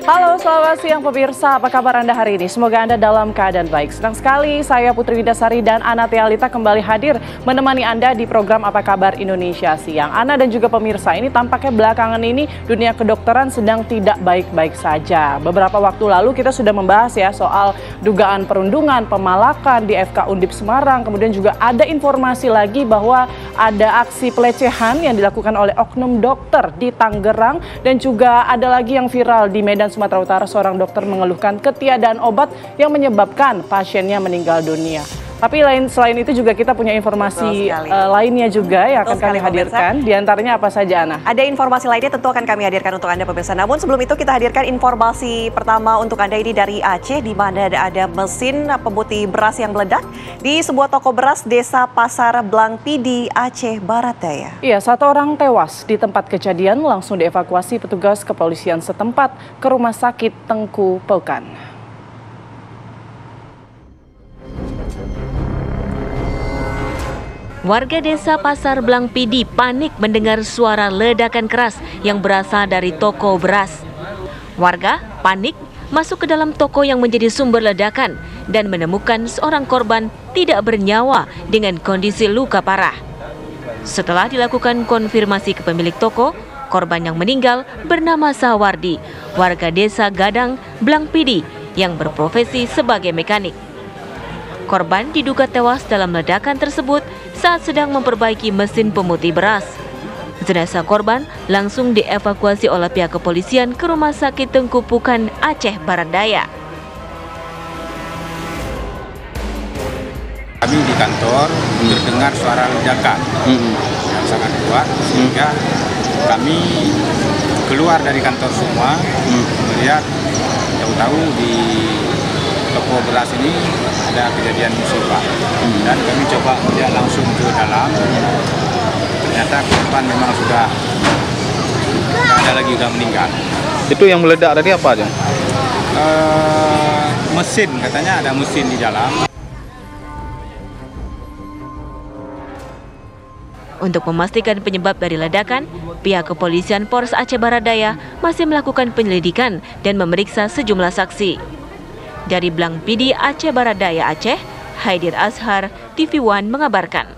Halo, selamat siang pemirsa. Apa kabar Anda hari ini? Semoga Anda dalam keadaan baik. Senang sekali saya Putri Widasari dan Ana Tialita kembali hadir menemani Anda di program Apa Kabar Indonesia Siang. Ana dan juga pemirsa, ini tampaknya belakangan ini dunia kedokteran sedang tidak baik-baik saja. Beberapa waktu lalu kita sudah membahas ya soal dugaan perundungan, pemalakan di FK Undip Semarang. Kemudian juga ada informasi lagi bahwa ada aksi pelecehan yang dilakukan oleh oknum dokter di Tangerang. Dan juga ada lagi yang viral di Medan, Sumatera Utara, seorang dokter mengeluhkan ketiadaan obat yang menyebabkan pasiennya meninggal dunia. Tapi selain itu juga kita punya informasi lainnya juga yang akan kami hadirkan. Di antaranya apa saja, Ana? Ada informasi lainnya tentu akan kami hadirkan untuk Anda pemirsa. Namun sebelum itu kita hadirkan informasi pertama untuk Anda ini dari Aceh, di mana ada mesin pemutih beras yang meledak di sebuah toko beras Desa Pasar Blang Pidi, Aceh Barat Daya. Iya, satu orang tewas di tempat kejadian, langsung dievakuasi petugas kepolisian setempat ke Rumah Sakit Tengku Pelkan. Warga desa Pasar Blang Pidi panik mendengar suara ledakan keras yang berasal dari toko beras. Warga panik masuk ke dalam toko yang menjadi sumber ledakan dan menemukan seorang korban tidak bernyawa dengan kondisi luka parah. Setelah dilakukan konfirmasi ke pemilik toko, korban yang meninggal bernama Sawardi, warga desa Gadang Blang Pidi yang berprofesi sebagai mekanik. Korban diduga tewas dalam ledakan tersebut saat sedang memperbaiki mesin pemutih beras. Jenazah korban langsung dievakuasi oleh pihak kepolisian ke Rumah Sakit Tengku Pelkan, Aceh Barat Daya. Kami di kantor terdengar suara ledakan yang sangat kuat, sehingga kami keluar dari kantor semua melihat tahu-tahu di toko beras ini ada kejadian musibah, dan kami coba melihat langsung ke dalam. Ternyata korban memang sudah ada lagi, sudah meninggal. Itu yang meledak tadi apa aja? Mesin, katanya ada mesin di dalam. Untuk memastikan penyebab dari ledakan, pihak kepolisian Polres Aceh Barat Daya masih melakukan penyelidikan dan memeriksa sejumlah saksi. Dari Blang Pidi, Aceh Barat Daya, Aceh, Haidir Azhar, TV One mengabarkan.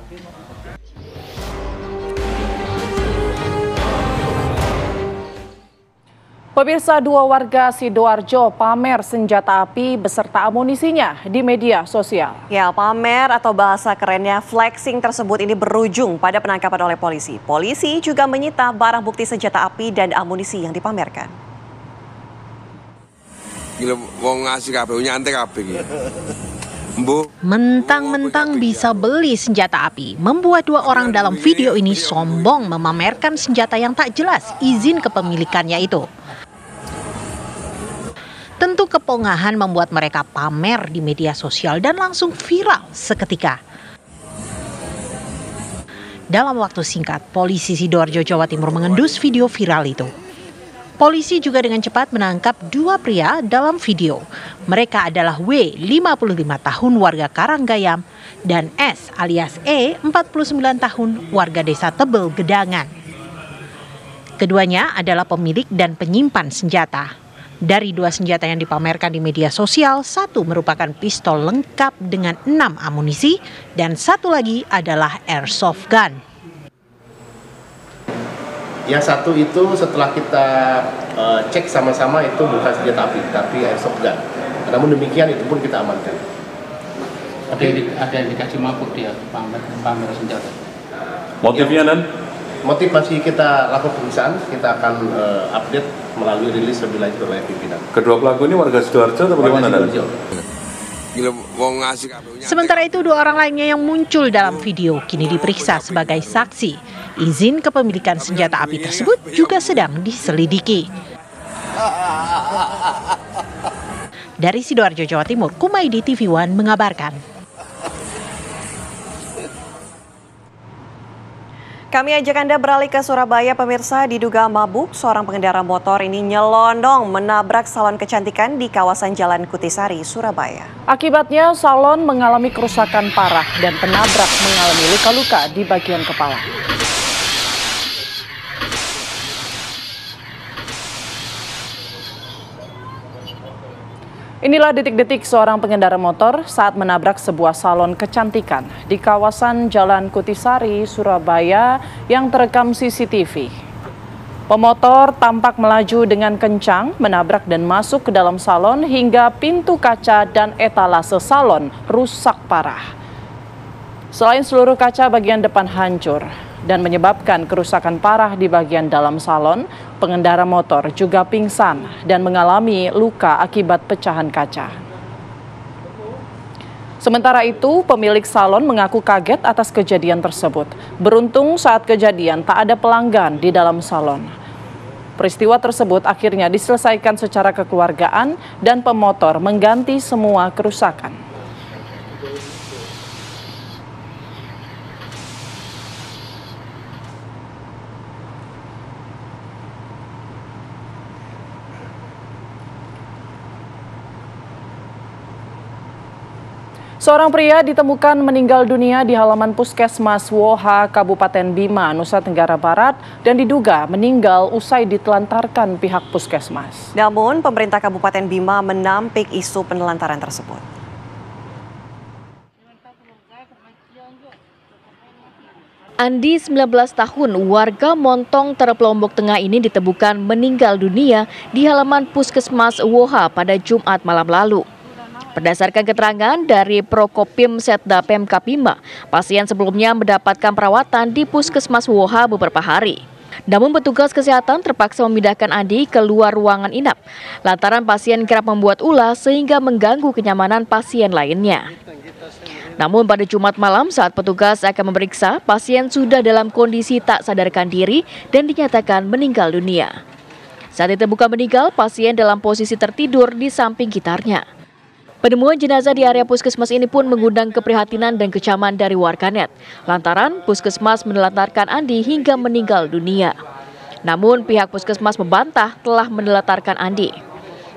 Pemirsa, dua warga Sidoarjo pamer senjata api beserta amunisinya di media sosial. Ya, pamer atau bahasa kerennya flexing tersebut ini berujung pada penangkapan oleh polisi. Polisi juga menyita barang bukti senjata api dan amunisi yang dipamerkan. Mentang-mentang bisa beli senjata api, membuat dua orang dalam video ini sombong memamerkan senjata yang tak jelas izin kepemilikannya itu. Tentu kepongahan membuat mereka pamer di media sosial dan langsung viral seketika. Dalam waktu singkat, polisi Sidoarjo, Jawa Timur mengendus video viral itu. Polisi juga dengan cepat menangkap dua pria dalam video. Mereka adalah W, 55 tahun, warga Karanggayam, dan S alias E, 49 tahun, warga desa Tebel Gedangan. Keduanya adalah pemilik dan penyimpan senjata. Dari dua senjata yang dipamerkan di media sosial, satu merupakan pistol lengkap dengan 6 amunisi, dan satu lagi adalah airsoft gun. Yang satu itu setelah kita cek sama-sama itu bukan senjata api, tapi airsoft gun. Namun demikian itu pun kita amankan. Ada indikasi mabuk dia pamer senjata. Motifnya dan? Motif masih kita lakukan pemeriksaan, kita akan update melalui rilis lebih lanjut oleh pimpinan. Kedua pelaku ini warga Sidoarjo atau bagaimana? Sementara itu, dua orang lainnya yang muncul dalam video kini diperiksa sebagai saksi. Izin kepemilikan senjata api tersebut juga sedang diselidiki. Dari Sidoarjo, Jawa Timur, Kumaidi, TV One mengabarkan. Kami ajak Anda beralih ke Surabaya, pemirsa. Diduga mabuk, seorang pengendara motor ini nyelonong menabrak salon kecantikan di kawasan Jalan Kutisari, Surabaya. Akibatnya salon mengalami kerusakan parah dan penabrak mengalami luka-luka di bagian kepala. Inilah detik-detik seorang pengendara motor saat menabrak sebuah salon kecantikan di kawasan Jalan Kutisari, Surabaya yang terekam CCTV. Pemotor tampak melaju dengan kencang, menabrak dan masuk ke dalam salon hingga pintu kaca dan etalase salon rusak parah. Selain seluruh kaca bagian depan hancur dan menyebabkan kerusakan parah di bagian dalam salon, pengendara motor juga pingsan dan mengalami luka akibat pecahan kaca. Sementara itu, pemilik salon mengaku kaget atas kejadian tersebut. Beruntung saat kejadian tak ada pelanggan di dalam salon. Peristiwa tersebut akhirnya diselesaikan secara kekeluargaan dan pemotor mengganti semua kerusakan. Seorang pria ditemukan meninggal dunia di halaman Puskesmas Woha, Kabupaten Bima, Nusa Tenggara Barat dan diduga meninggal usai ditelantarkan pihak puskesmas. Namun, pemerintah Kabupaten Bima menampik isu penelantaran tersebut. Andi, 19 tahun, warga Montong, Terep, Lombok Tengah ini ditemukan meninggal dunia di halaman Puskesmas Woha pada Jumat malam lalu. Berdasarkan keterangan dari Prokopim Setda Pemkab Bima, pasien sebelumnya mendapatkan perawatan di Puskesmas Woha beberapa hari. Namun petugas kesehatan terpaksa memindahkan Andi ke luar ruangan inap, lantaran pasien kerap membuat ulah sehingga mengganggu kenyamanan pasien lainnya. Namun pada Jumat malam saat petugas akan memeriksa, pasien sudah dalam kondisi tak sadarkan diri dan dinyatakan meninggal dunia. Saat ditemukan meninggal, pasien dalam posisi tertidur di samping gitarnya. Penemuan jenazah di area puskesmas ini pun mengundang keprihatinan dan kecaman dari warganet, lantaran puskesmas menelantarkan Andi hingga meninggal dunia. Namun pihak puskesmas membantah telah menelantarkan Andi.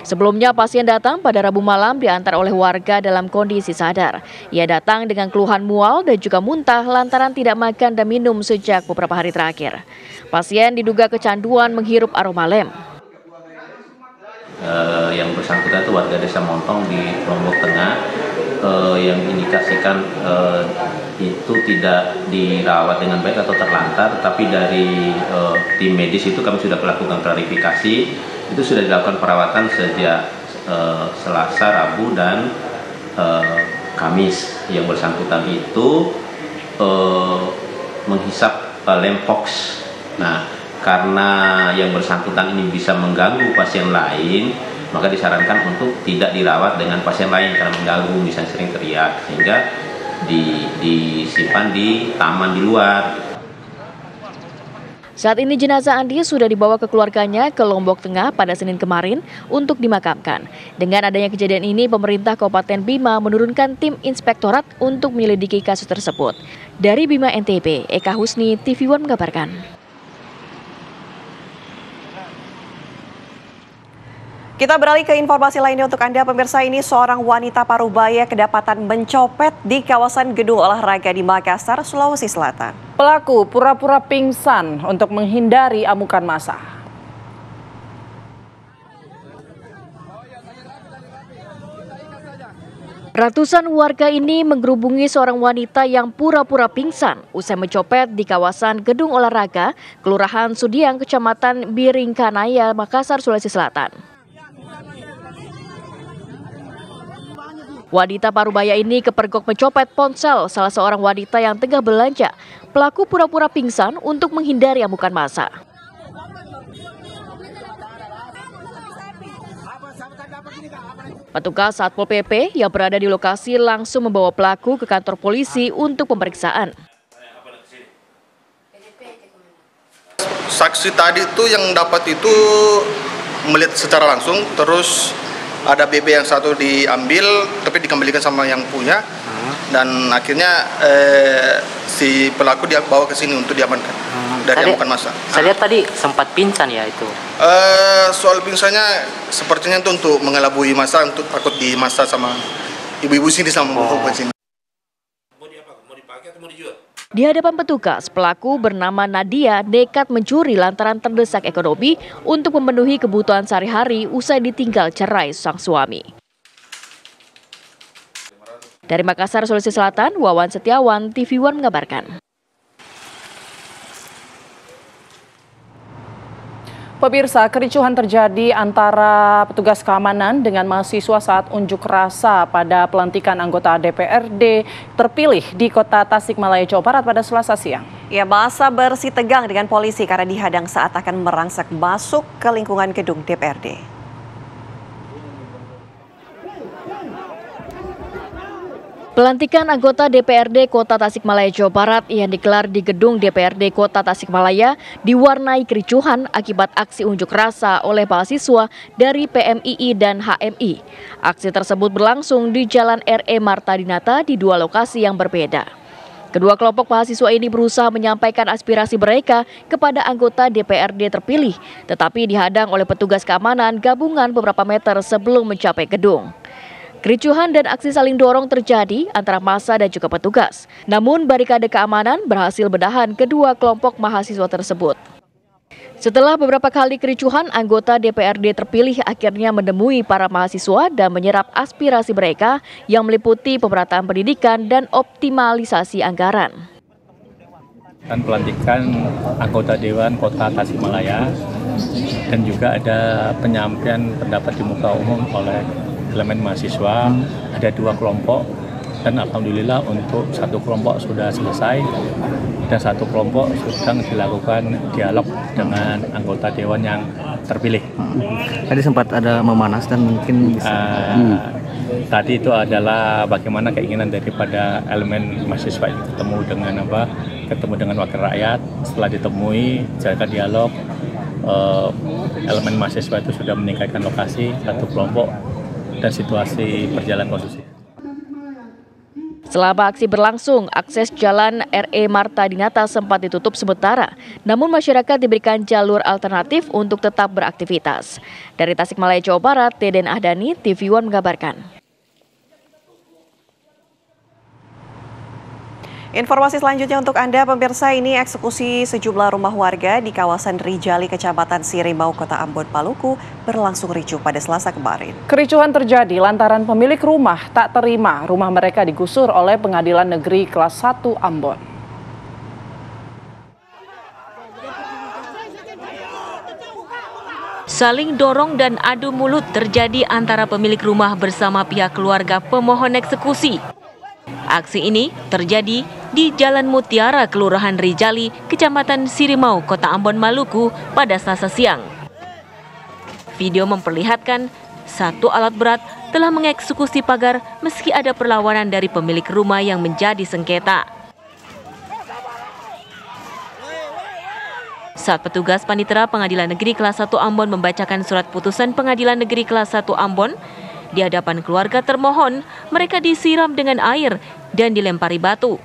Sebelumnya pasien datang pada Rabu malam diantar oleh warga dalam kondisi sadar. Ia datang dengan keluhan mual dan juga muntah lantaran tidak makan dan minum sejak beberapa hari terakhir. Pasien diduga kecanduan menghirup aroma lem. Yang bersangkutan itu warga desa Montong di Lombok Tengah yang indikasikan itu tidak dirawat dengan baik atau terlantar, tapi dari tim medis itu kami sudah melakukan klarifikasi, itu sudah dilakukan perawatan sejak Selasa, Rabu, dan Kamis. Yang bersangkutan itu menghisap lempox. Nah, karena yang bersangkutan ini bisa mengganggu pasien lain, maka disarankan untuk tidak dirawat dengan pasien lain karena mengganggu, misalnya sering teriak, sehingga disimpan di taman di luar. Saat ini jenazah Andi sudah dibawa ke keluarganya ke Lombok Tengah pada Senin kemarin untuk dimakamkan. Dengan adanya kejadian ini, pemerintah Kabupaten Bima menurunkan tim inspektorat untuk menyelidiki kasus tersebut. Dari Bima NTB, Eka Husni, TV One mengabarkan. Kita beralih ke informasi lainnya untuk Anda pemirsa. Ini seorang wanita Parubaya kedapatan mencopet di kawasan gedung olahraga di Makassar, Sulawesi Selatan. Pelaku pura-pura pingsan untuk menghindari amukan massa. Ratusan warga ini menggerubungi seorang wanita yang pura-pura pingsan usai mencopet di kawasan gedung olahraga Kelurahan Sudiang, Kecamatan Biringkanaya, Makassar, Sulawesi Selatan. Wanita Parubaya ini kepergok mencopet ponsel salah seorang wanita yang tengah belanja. Pelaku pura-pura pingsan untuk menghindari amukan massa. Petugas Satpol PP yang berada di lokasi langsung membawa pelaku ke kantor polisi untuk pemeriksaan. Saksi tadi itu yang dapat itu melihat secara langsung, terus ada BB yang satu diambil tapi dikembalikan sama yang punya, dan akhirnya si pelaku dia bawa ke sini untuk diamankan dari amukan massa. Saya lihat tadi sempat pingsan ya itu. Soal pingsannya sepertinya itu untuk mengelabui massa, untuk takut di massa sama ibu-ibu sini sama bapak sini. Di hadapan petugas, pelaku bernama Nadia nekat mencuri lantaran terdesak ekonomi untuk memenuhi kebutuhan sehari-hari usai ditinggal cerai sang suami. Dari Makassar, Sulawesi Selatan, Wawan Setiawan, TV One mengabarkan. Pemirsa, kericuhan terjadi antara petugas keamanan dengan mahasiswa saat unjuk rasa pada pelantikan anggota DPRD terpilih di Kota Tasikmalaya, Jawa Barat pada Selasa siang. Ya, masa bersih tegang dengan polisi karena dihadang saat akan merangsek masuk ke lingkungan gedung DPRD. Pelantikan anggota DPRD Kota Tasikmalaya, Jawa Barat yang digelar di gedung DPRD Kota Tasikmalaya diwarnai kericuhan akibat aksi unjuk rasa oleh mahasiswa dari PMII dan HMI. Aksi tersebut berlangsung di Jalan RE Marta Dinata di dua lokasi yang berbeda. Kedua kelompok mahasiswa ini berusaha menyampaikan aspirasi mereka kepada anggota DPRD terpilih, tetapi dihadang oleh petugas keamanan gabungan beberapa meter sebelum mencapai gedung. Kericuhan dan aksi saling dorong terjadi antara massa dan juga petugas. Namun barikade keamanan berhasil menahan kedua kelompok mahasiswa tersebut. Setelah beberapa kali kericuhan, anggota DPRD terpilih akhirnya menemui para mahasiswa dan menyerap aspirasi mereka yang meliputi pemerataan pendidikan dan optimalisasi anggaran. Dan pelantikan anggota Dewan Kota Tasikmalaya dan juga ada penyampaian pendapat di muka umum oleh elemen mahasiswa, ada dua kelompok dan alhamdulillah untuk satu kelompok sudah selesai dan satu kelompok sedang dilakukan dialog dengan anggota dewan yang terpilih. Tadi sempat ada memanas dan mungkin bisa. Tadi itu adalah bagaimana keinginan daripada elemen mahasiswa yang ketemu dengan wakil rakyat. Setelah ditemui, jaga dialog, elemen mahasiswa itu sudah meningkatkan lokasi satu kelompok dan situasi berjalan kondusif. Selama aksi berlangsung, akses jalan RE Marta Dinata sempat ditutup sementara, namun masyarakat diberikan jalur alternatif untuk tetap beraktivitas. Dari Tasikmalaya, Jawa Barat, Deden Ahdani, TV One mengabarkan. Informasi selanjutnya untuk Anda, pemirsa, ini eksekusi sejumlah rumah warga di kawasan Rijali, Kecamatan Sirimau, Kota Ambon, Maluku berlangsung ricuh pada Selasa kemarin. Kericuhan terjadi lantaran pemilik rumah tak terima rumah mereka digusur oleh Pengadilan Negeri Kelas 1 Ambon. Saling dorong dan adu mulut terjadi antara pemilik rumah bersama pihak keluarga pemohon eksekusi. Aksi ini terjadi di Jalan Mutiara, Kelurahan Rijali, Kecamatan Sirimau, Kota Ambon, Maluku pada Selasa siang. Video memperlihatkan satu alat berat telah mengeksekusi pagar meski ada perlawanan dari pemilik rumah yang menjadi sengketa. Saat petugas panitera Pengadilan Negeri Kelas 1 Ambon membacakan surat putusan Pengadilan Negeri Kelas 1 Ambon, di hadapan keluarga termohon, mereka disiram dengan air dan dilempari batu.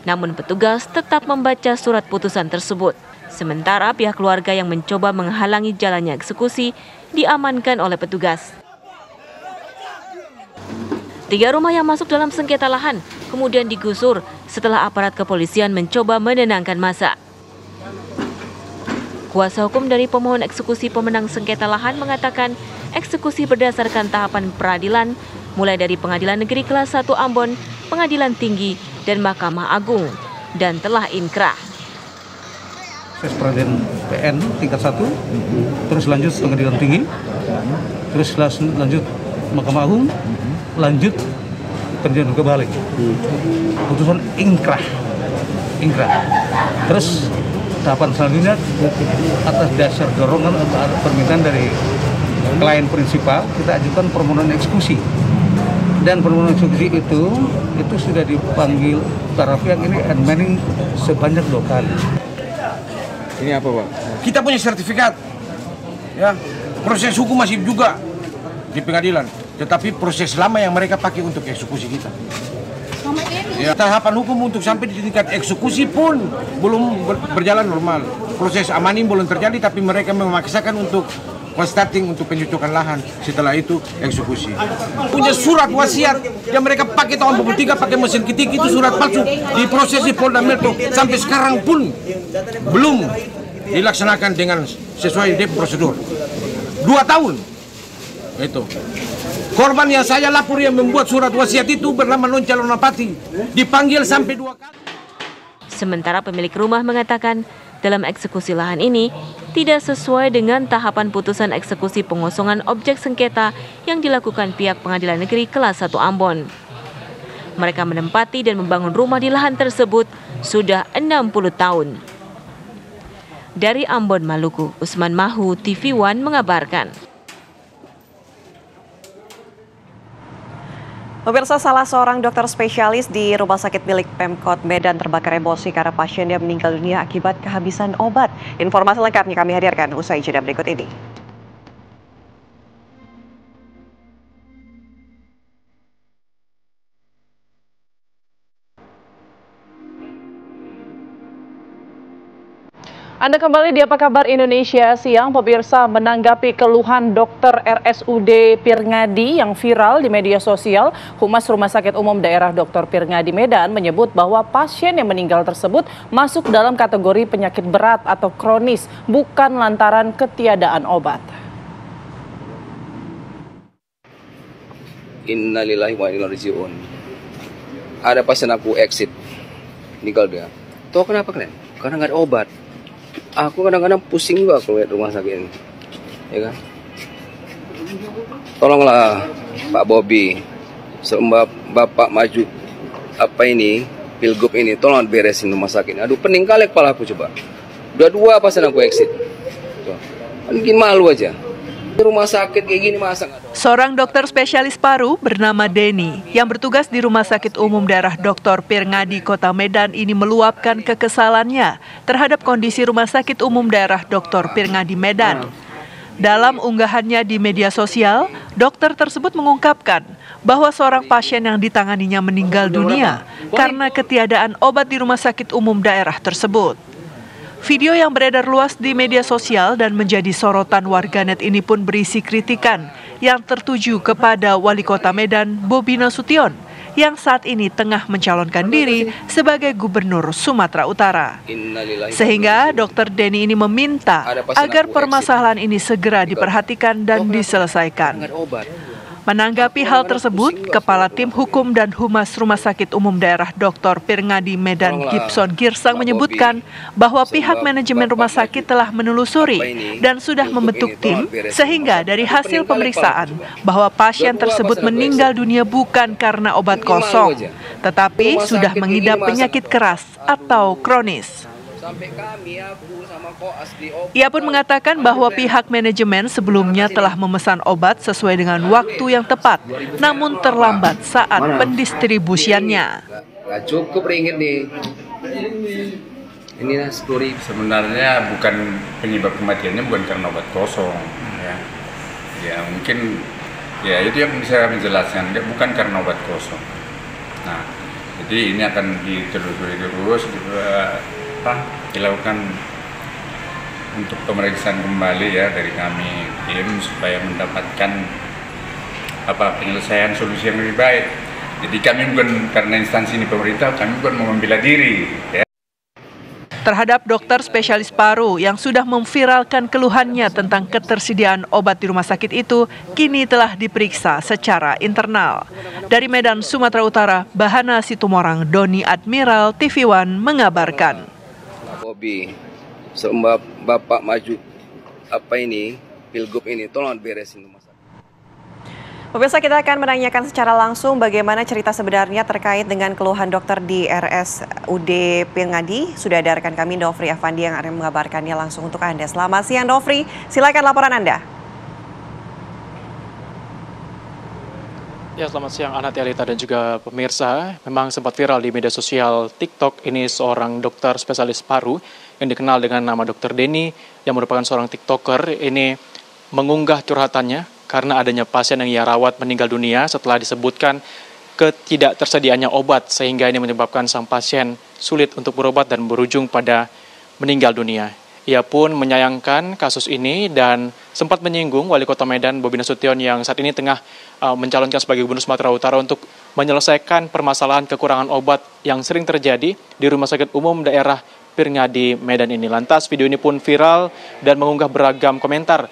Namun petugas tetap membaca surat putusan tersebut. Sementara pihak keluarga yang mencoba menghalangi jalannya eksekusi diamankan oleh petugas. 3 rumah yang masuk dalam sengketa lahan kemudian digusur setelah aparat kepolisian mencoba menenangkan massa. Kuasa hukum dari pemohon eksekusi pemenang sengketa lahan mengatakan eksekusi berdasarkan tahapan peradilan mulai dari Pengadilan Negeri Kelas 1 Ambon, Pengadilan Tinggi, dan Mahkamah Agung dan telah inkrah. Proses peradilan PN tingkat 1, terus lanjut Pengadilan Tinggi, terus lanjut Mahkamah Agung, lanjut Pengadilan Kebalik. Putusan inkrah. Terus tahapan selanjutnya atas dasar dorongan atau permintaan dari klien prinsipal, kita ajukan permohonan eksekusi. Dan permohonan eksekusi itu sudah dipanggil para pihak ini admining sebanyak 2 kali. Ini apa, Pak? Kita punya sertifikat. Ya, proses hukum masih juga di pengadilan, tetapi proses lama yang mereka pakai untuk eksekusi kita. Ya, tahapan hukum untuk sampai di tingkat eksekusi pun belum berjalan normal. Proses amanin belum terjadi, tapi mereka memaksakan untuk starting untuk pencocokan lahan, setelah itu eksekusi. Punya surat wasiat yang mereka pakai tahun 2003 pakai mesin ketik, itu surat palsu diproses di Polda Metro sampai sekarang pun belum dilaksanakan dengan sesuai prosedur. 2 tahun Itu. Korban yang saya lapor yang membuat surat wasiat itu bernama Non Calonapati. Dipanggil sampai 2 kali. Sementara pemilik rumah mengatakan dalam eksekusi lahan ini tidak sesuai dengan tahapan putusan eksekusi pengosongan objek sengketa yang dilakukan pihak Pengadilan Negeri Kelas 1 Ambon. Mereka menempati dan membangun rumah di lahan tersebut sudah 60 tahun. Dari Ambon, Maluku, Usman Mahu, TV One mengabarkan. Pemirsa, salah seorang dokter spesialis di rumah sakit milik Pemkot Medan terbakar emosi karena pasiennya meninggal dunia akibat kehabisan obat. Informasi lengkapnya kami hadirkan usai jeda berikut ini. Anda kembali di Apa Kabar Indonesia Siang. Pemirsa, menanggapi keluhan dokter RSUD Pirngadi yang viral di media sosial, Humas Rumah Sakit Umum Daerah Dr. Pirngadi Medan menyebut bahwa pasien yang meninggal tersebut masuk dalam kategori penyakit berat atau kronis, bukan lantaran ketiadaan obat. Innalillahi wa inna ilaihi raji'un. Ada pasien aku exit, meninggal dia. Tahu kenapa kalian? Karena nggak ada obat. Aku kadang-kadang pusing juga kalau lihat rumah sakit ini, ya kan? Tolonglah Pak Bobi, sebab Bapak maju apa ini, pilgub ini, tolong beresin rumah sakit ini. Aduh, pening kali kepala aku coba. Udah 2 pasien aku exit. Tuh. Bikin malu aja. Rumah sakit kayak gini masa nggak ada. Seorang dokter spesialis paru bernama Denny yang bertugas di Rumah Sakit Umum Daerah Dr. Pirngadi Kota Medan ini meluapkan kekesalannya terhadap kondisi Rumah Sakit Umum Daerah Dr. Pirngadi Medan. Dalam unggahannya di media sosial, dokter tersebut mengungkapkan bahwa seorang pasien yang ditanganinya meninggal dunia karena ketiadaan obat di Rumah Sakit Umum Daerah tersebut. Video yang beredar luas di media sosial dan menjadi sorotan warganet ini pun berisi kritikan yang tertuju kepada Wali Kota Medan, Bobi Nasution, yang saat ini tengah mencalonkan diri sebagai Gubernur Sumatera Utara. Sehingga Dr. Denny ini meminta agar permasalahan ini segera diperhatikan dan diselesaikan. Menanggapi hal tersebut, Kepala Tim Hukum dan Humas Rumah Sakit Umum Daerah Dr. Pirngadi Medan Gibson Girsang menyebutkan bahwa pihak manajemen rumah sakit telah menelusuri dan sudah membentuk tim sehingga dari hasil pemeriksaan bahwa pasien tersebut meninggal dunia bukan karena obat kosong, tetapi sudah mengidap penyakit keras atau kronis. Ia pun mengatakan bahwa pihak manajemen sebelumnya telah memesan obat sesuai dengan waktu yang tepat, namun terlambat saat pendistribusiannya. Nggak cukup ringgit nih. Ini story. Sebenarnya bukan penyebab kematiannya bukan karena obat kosong, ya mungkin ya itu yang bisa menjelaskan, bukan karena obat kosong. Nah, jadi ini akan ditelusuri terus. Dilakukan untuk pemeriksaan kembali ya dari kami tim supaya mendapatkan penyelesaian solusi yang lebih baik. Jadi kami bukan karena instansi ini pemerintah, kami bukan mau membela diri. Ya. Terhadap dokter spesialis paru yang sudah memviralkan keluhannya tentang ketersediaan obat di rumah sakit itu, kini telah diperiksa secara internal. Dari Medan, Sumatera Utara, Bahana Situmorang, Doni Admiral, TV One mengabarkan. Bobi, sebab Bapak maju apa ini, pilgub ini, tolong beresin rumah sakit. Pemirsa, kita akan menanyakan secara langsung bagaimana cerita sebenarnya terkait dengan keluhan dokter di RSUD Pirngadi. Sudah ada rekan kami Dofri Afandi yang akan mengabarkannya langsung untuk Anda. Selamat siang Dofri, silakan laporan Anda. Ya, selamat siang Ana, Tialita dan juga pemirsa. Memang sempat viral di media sosial TikTok ini seorang dokter spesialis paru yang dikenal dengan nama Dr. Denny yang merupakan seorang TikToker ini mengunggah curhatannya karena adanya pasien yang ia rawat meninggal dunia setelah disebutkan ketidaktersediaannya obat sehingga ini menyebabkan sang pasien sulit untuk berobat dan berujung pada meninggal dunia. Ia pun menyayangkan kasus ini dan sempat menyinggung Wali Kota Medan Bobi Nasution yang saat ini tengah mencalonkan sebagai Gubernur Sumatera Utara untuk menyelesaikan permasalahan kekurangan obat yang sering terjadi di Rumah Sakit Umum Daerah Pirngadi Medan ini. Lantas video ini pun viral dan mengunggah beragam komentar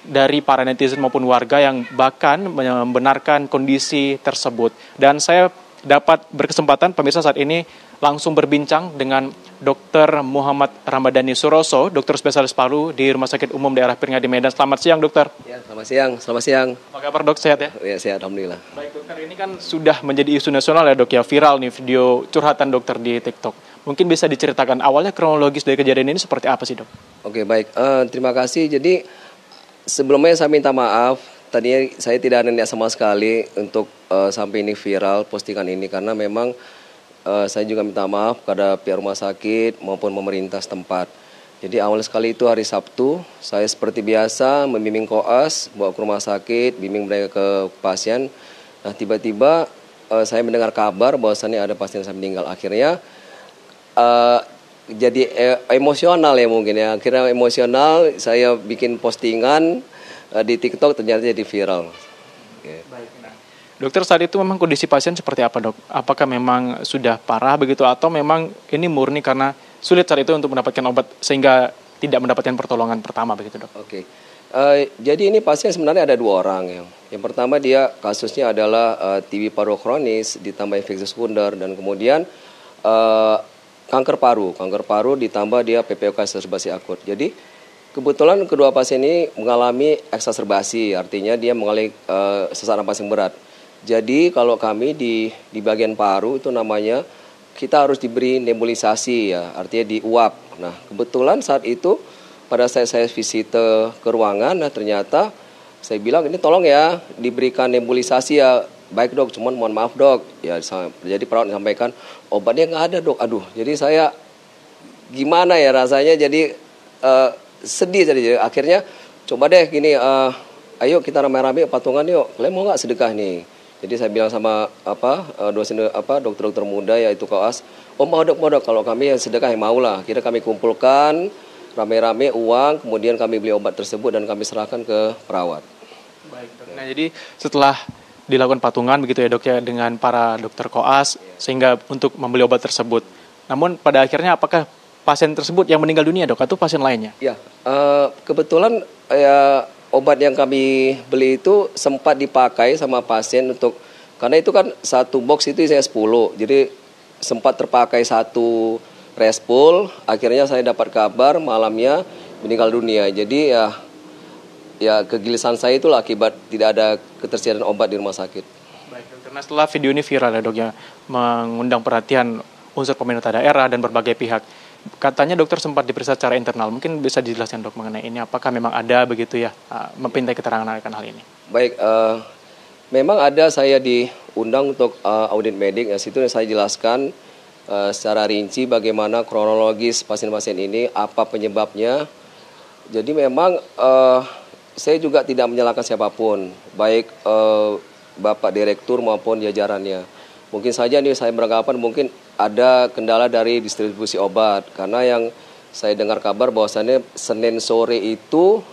dari para netizen maupun warga yang bahkan membenarkan kondisi tersebut. Dan saya dapat berkesempatan pemirsa saat ini langsung berbincang dengan Dr. Muhammad Ramadhani Suroso, dokter spesialis paru di Rumah Sakit Umum Daerah Peringadi Medan. Selamat siang, dokter. Ya, selamat siang. Apa kabar, dok? Sehat ya? Ya, sehat, alhamdulillah. Baik, dokter, ini kan sudah menjadi isu nasional ya, dok, ya, viral nih video curhatan dokter di TikTok. Mungkin bisa diceritakan awalnya kronologis dari kejadian ini seperti apa sih, dok? Oke, baik. Terima kasih. Jadi sebelumnya saya minta maaf. Tadinya saya tidak ada niat sama sekali untuk sampai ini viral postingan ini karena memang saya juga minta maaf kepada pihak rumah sakit maupun pemerintah setempat. Jadi awal sekali itu hari Sabtu, saya seperti biasa membimbing koas, bawa ke rumah sakit, bimbing mereka ke pasien. Nah tiba-tiba saya mendengar kabar bahwasannya ada pasien yang meninggal. Akhirnya jadi emosional ya mungkin ya. Akhirnya emosional, saya bikin postingan di TikTok, ternyata jadi viral. Okay. Baik. Dokter, saat itu memang kondisi pasien seperti apa, dok? Apakah memang sudah parah begitu atau memang ini murni karena sulit saat itu untuk mendapatkan obat sehingga tidak mendapatkan pertolongan pertama begitu, dok? Oke. Jadi ini pasien sebenarnya ada 2 orang. Yang pertama dia kasusnya adalah TB paru kronis ditambah infeksi sekunder dan kemudian kanker paru. Kanker paru ditambah dia PPOK exacerbasi akut. Jadi kebetulan kedua pasien ini mengalami eksaserbasi, artinya dia mengalami sesak napas yang berat. Jadi kalau kami di bagian paru itu namanya kita harus diberi nebulisasi ya, artinya diuap. Nah kebetulan saat itu pada saat saya visite ke ruangan, nah ternyata saya bilang ini tolong ya diberikan nebulisasi ya. Baik dok, cuman mohon maaf dok. Ya jadi perawat sampaikan obatnya nggak ada dok. Aduh, jadi saya gimana ya rasanya jadi sedih jadi akhirnya coba deh gini, ayo kita rame-rame patungan yuk. Kalian mau nggak sedekah nih? Jadi saya bilang sama dokter-dokter muda yaitu koas, mau dok kalau kami yang sedekah yang mau lah. Akhirnya kami kumpulkan rame-rame uang, kemudian kami beli obat tersebut dan kami serahkan ke perawat. Baik dok. Nah jadi setelah dilakukan patungan begitu ya dok ya dengan para dokter koas sehingga untuk membeli obat tersebut. Namun pada akhirnya apakah pasien tersebut yang meninggal dunia dok atau pasien lainnya? Ya kebetulan ya obat yang kami beli itu sempat dipakai sama pasien untuk karena itu kan satu box itu isinya 10. Jadi sempat terpakai 1 respul, akhirnya saya dapat kabar malamnya meninggal dunia. Jadi ya kegelisahan saya itulah akibat tidak ada ketersediaan obat di rumah sakit. Baik dokter, nah setelah video ini viral ya dok ya, mengundang perhatian unsur pemerintah daerah dan berbagai pihak. Katanya dokter sempat diperiksa secara internal, mungkin bisa dijelaskan dok mengenai ini, apakah memang ada begitu ya, meminta keterangan akan hal ini? Baik, memang ada saya diundang untuk audit medik, ya situ saya jelaskan secara rinci bagaimana kronologis pasien-pasien ini, apa penyebabnya. Jadi memang saya juga tidak menyalahkan siapapun, baik Bapak Direktur maupun jajarannya. Mungkin saja nih saya beranggapan mungkin ada kendala dari distribusi obat. Karena yang saya dengar kabar bahwasannya Senin sore itu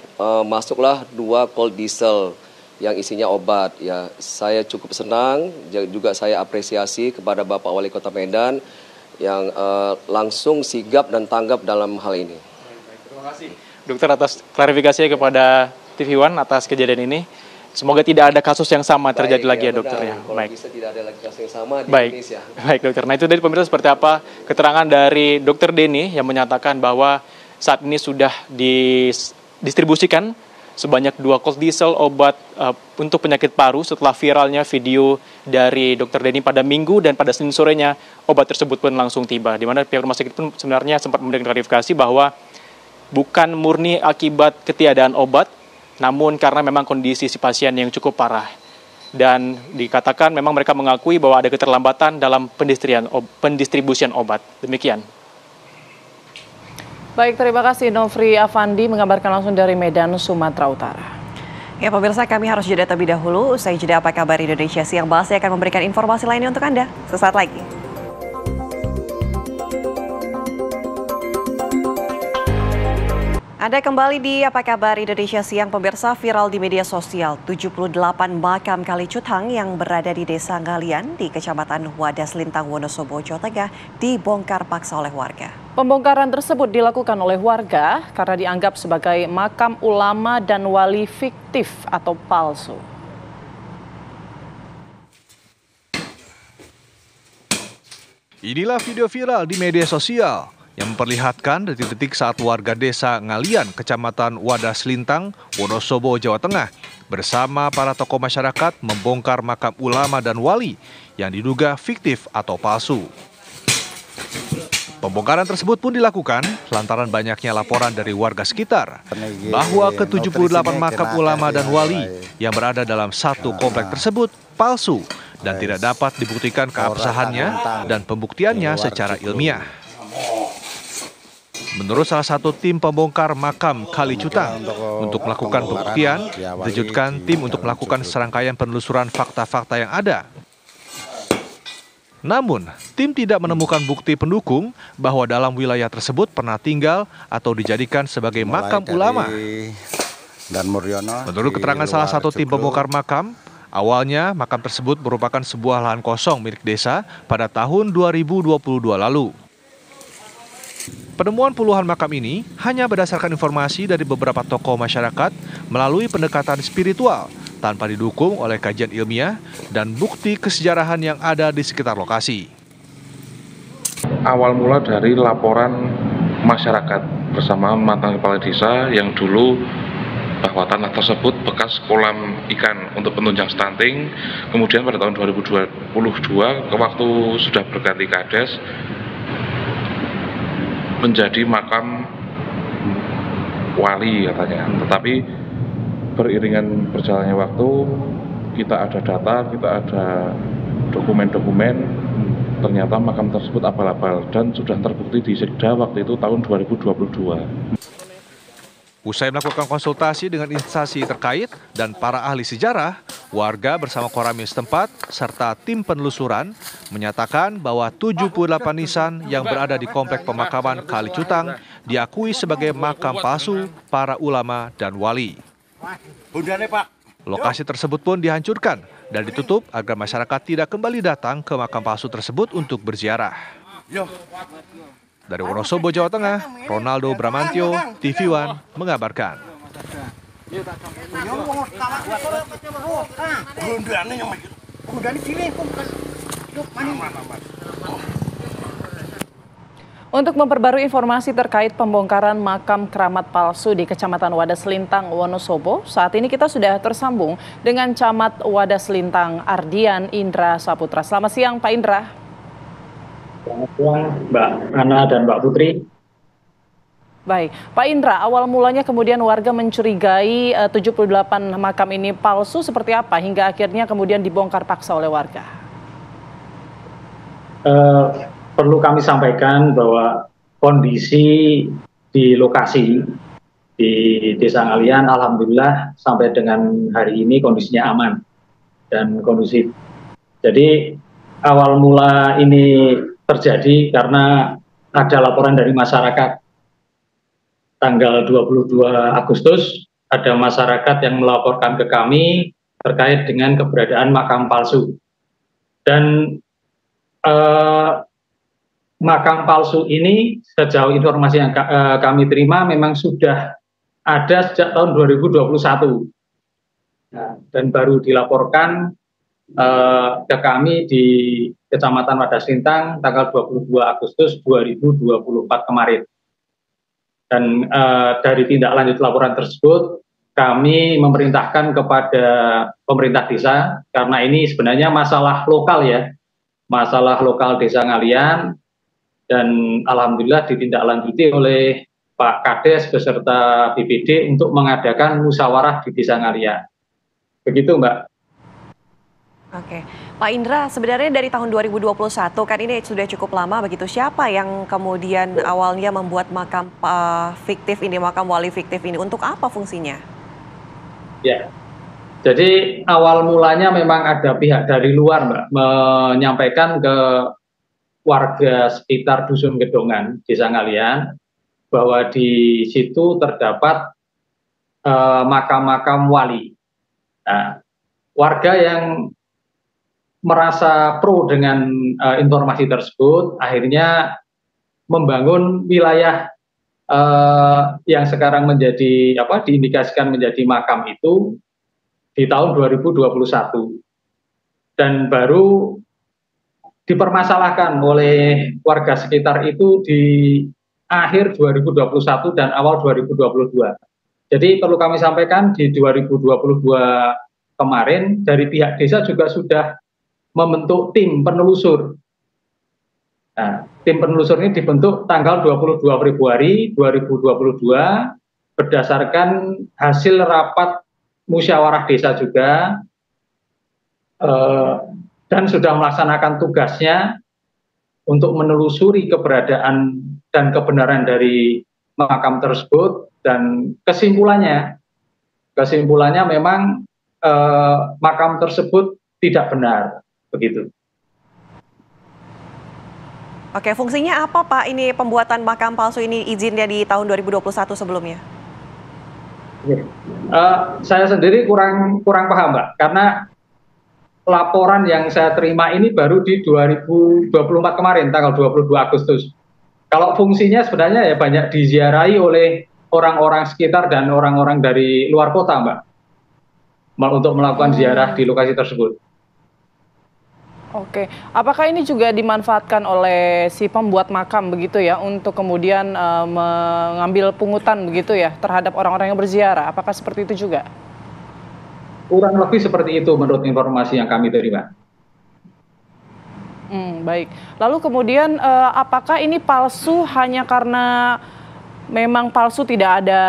masuklah 2 cold diesel yang isinya obat. Ya, saya cukup senang, juga saya apresiasi kepada Bapak Wali Kota Medan yang langsung sigap dan tanggap dalam hal ini. Baik, terima kasih dokter atas klarifikasinya kepada TV One atas kejadian ini. Semoga tidak ada kasus yang sama terjadi lagi ya dokter ya. Kalau bisa tidak ada lagi kasus yang sama di Indonesia. Baik dokter. Nah itu dari pemirsa seperti apa keterangan dari dokter Denny yang menyatakan bahwa saat ini sudah didistribusikan sebanyak 2 cold diesel obat untuk penyakit paru setelah viralnya video dari dokter Denny pada Minggu dan pada Senin sorenya obat tersebut pun langsung tiba. Di mana pihak rumah sakit pun sebenarnya sempat memberikan klarifikasi bahwa bukan murni akibat ketiadaan obat, namun karena memang kondisi si pasien yang cukup parah. Dan dikatakan memang mereka mengakui bahwa ada keterlambatan dalam pendistribusian obat. Demikian. Baik, terima kasih Nofri Afandi mengabarkan langsung dari Medan, Sumatera Utara. Ya pemirsa, kami harus jeda terlebih dahulu. Usai jeda Apa Kabar Indonesia Siang Bahas, saya akan memberikan informasi lainnya untuk Anda. Sesaat lagi. Anda kembali di Apa Kabar Indonesia Siang, pemirsa. Viral di media sosial, 78 makam Kali Cuthang yang berada di Desa Ngalian di Kecamatan Wadas Lintang, Wonosobo, Jawa Tengah dibongkar paksa oleh warga. Pembongkaran tersebut dilakukan oleh warga karena dianggap sebagai makam ulama dan wali fiktif atau palsu. Inilah video viral di media sosial yang memperlihatkan detik-detik saat warga desa Ngalian, Kecamatan Wadas Lintang, Wonosobo, Jawa Tengah, bersama para tokoh masyarakat membongkar makam ulama dan wali yang diduga fiktif atau palsu. Pembongkaran tersebut pun dilakukan lantaran banyaknya laporan dari warga sekitar bahwa ke-78 makam ulama dan wali yang berada dalam satu komplek tersebut palsu dan tidak dapat dibuktikan keabsahannya dan pembuktiannya secara ilmiah. Menurut salah satu tim pembongkar makam Kalicutang, untuk melakukan pembuktian, diterjunkan tim untuk melakukan serangkaian penelusuran fakta-fakta yang ada. Namun, tim tidak menemukan bukti pendukung bahwa dalam wilayah tersebut pernah tinggal atau dijadikan sebagai makam ulama. Menurut keterangan salah satu tim pembongkar makam, awalnya makam tersebut merupakan sebuah lahan kosong milik desa pada tahun 2022 lalu. Penemuan puluhan makam ini hanya berdasarkan informasi dari beberapa tokoh masyarakat melalui pendekatan spiritual tanpa didukung oleh kajian ilmiah dan bukti kesejarahan yang ada di sekitar lokasi. Awal mula dari laporan masyarakat bersama mantan kepala desa yang dulu bahwa tanah tersebut bekas kolam ikan untuk penunjang stunting. Kemudian pada tahun 2022 waktu sudah berganti kades menjadi makam wali katanya. Tetapi beriringan berjalannya waktu, kita ada data, kita ada dokumen-dokumen, ternyata makam tersebut abal-abal dan sudah terbukti di Sekda waktu itu tahun 2022. Usai melakukan konsultasi dengan instansi terkait dan para ahli sejarah, warga bersama Koramil setempat serta tim penelusuran menyatakan bahwa 78 nisan yang berada di komplek pemakaman Kalicutang diakui sebagai makam palsu para ulama dan wali. Lokasi tersebut pun dihancurkan dan ditutup agar masyarakat tidak kembali datang ke makam palsu tersebut untuk berziarah. Dari Wonosobo, Jawa Tengah, Ronaldo Bramantyo, TV One mengabarkan. Untuk memperbarui informasi terkait pembongkaran makam keramat palsu di Kecamatan Wadas Lintang, Wonosobo, saat ini kita sudah tersambung dengan Camat Wadas Lintang, Ardian Indra Saputra. Selamat siang, Pak Indra. Selamat siang, Mbak Ana dan Mbak Putri. Baik, Pak Indra, awal mulanya kemudian warga mencurigai 78 makam ini palsu seperti apa hingga akhirnya kemudian dibongkar paksa oleh warga? Perlu kami sampaikan bahwa kondisi di lokasi di Desa Ngalian, alhamdulillah sampai dengan hari ini kondisinya aman dan kondusif. Jadi awal mula ini terjadi karena ada laporan dari masyarakat. Tanggal 22 Agustus ada masyarakat yang melaporkan ke kami terkait dengan keberadaan makam palsu. Dan makam palsu ini sejauh informasi yang kami terima memang sudah ada sejak tahun 2021. Nah, dan baru dilaporkan ke kami di Kecamatan Wadas Lintang tanggal 22 Agustus 2024 kemarin. Dan dari tindak lanjut laporan tersebut kami memerintahkan kepada pemerintah desa, karena ini sebenarnya masalah lokal ya, masalah lokal Desa Ngalian, dan alhamdulillah ditindaklanjuti oleh Pak Kades beserta BPD untuk mengadakan musyawarah di Desa Ngalian. Begitu, Mbak. Oke, Pak Indra, sebenarnya dari tahun 2021 kan ini sudah cukup lama begitu. Siapa yang kemudian awalnya membuat makam fiktif ini, makam wali fiktif ini? Untuk apa fungsinya? Ya, jadi awal mulanya memang ada pihak dari luar, Mbak, menyampaikan ke warga sekitar Dusun Gedongan, Desa Ngalian, bahwa di situ terdapat makam-makam wali. Nah, warga yang merasa pro dengan informasi tersebut akhirnya membangun wilayah yang sekarang menjadi diindikasikan menjadi makam itu di tahun 2021 dan baru dipermasalahkan oleh warga sekitar itu di akhir 2021 dan awal 2022. Jadi perlu kami sampaikan di 2022 kemarin dari pihak desa juga sudah membentuk tim penelusur. Nah, tim penelusur ini dibentuk tanggal 22 Februari 2022 berdasarkan hasil rapat musyawarah desa juga dan sudah melaksanakan tugasnya untuk menelusuri keberadaan dan kebenaran dari makam tersebut dan kesimpulannya memang makam tersebut tidak benar begitu. Oke, fungsinya apa Pak ini pembuatan makam palsu ini izinnya di tahun 2021 sebelumnya? Saya sendiri kurang paham Mbak, karena laporan yang saya terima ini baru di 2024 kemarin, tanggal 22 Agustus. Kalau fungsinya sebenarnya ya banyak diziarahi oleh orang-orang sekitar dan orang-orang dari luar kota Mbak, untuk melakukan ziarah di lokasi tersebut. Oke, apakah ini juga dimanfaatkan oleh si pembuat makam begitu ya untuk kemudian mengambil pungutan begitu ya terhadap orang-orang yang berziarah? Apakah seperti itu juga? Kurang lebih seperti itu menurut informasi yang kami terima. Baik. Lalu kemudian apakah ini palsu hanya karena memang palsu tidak ada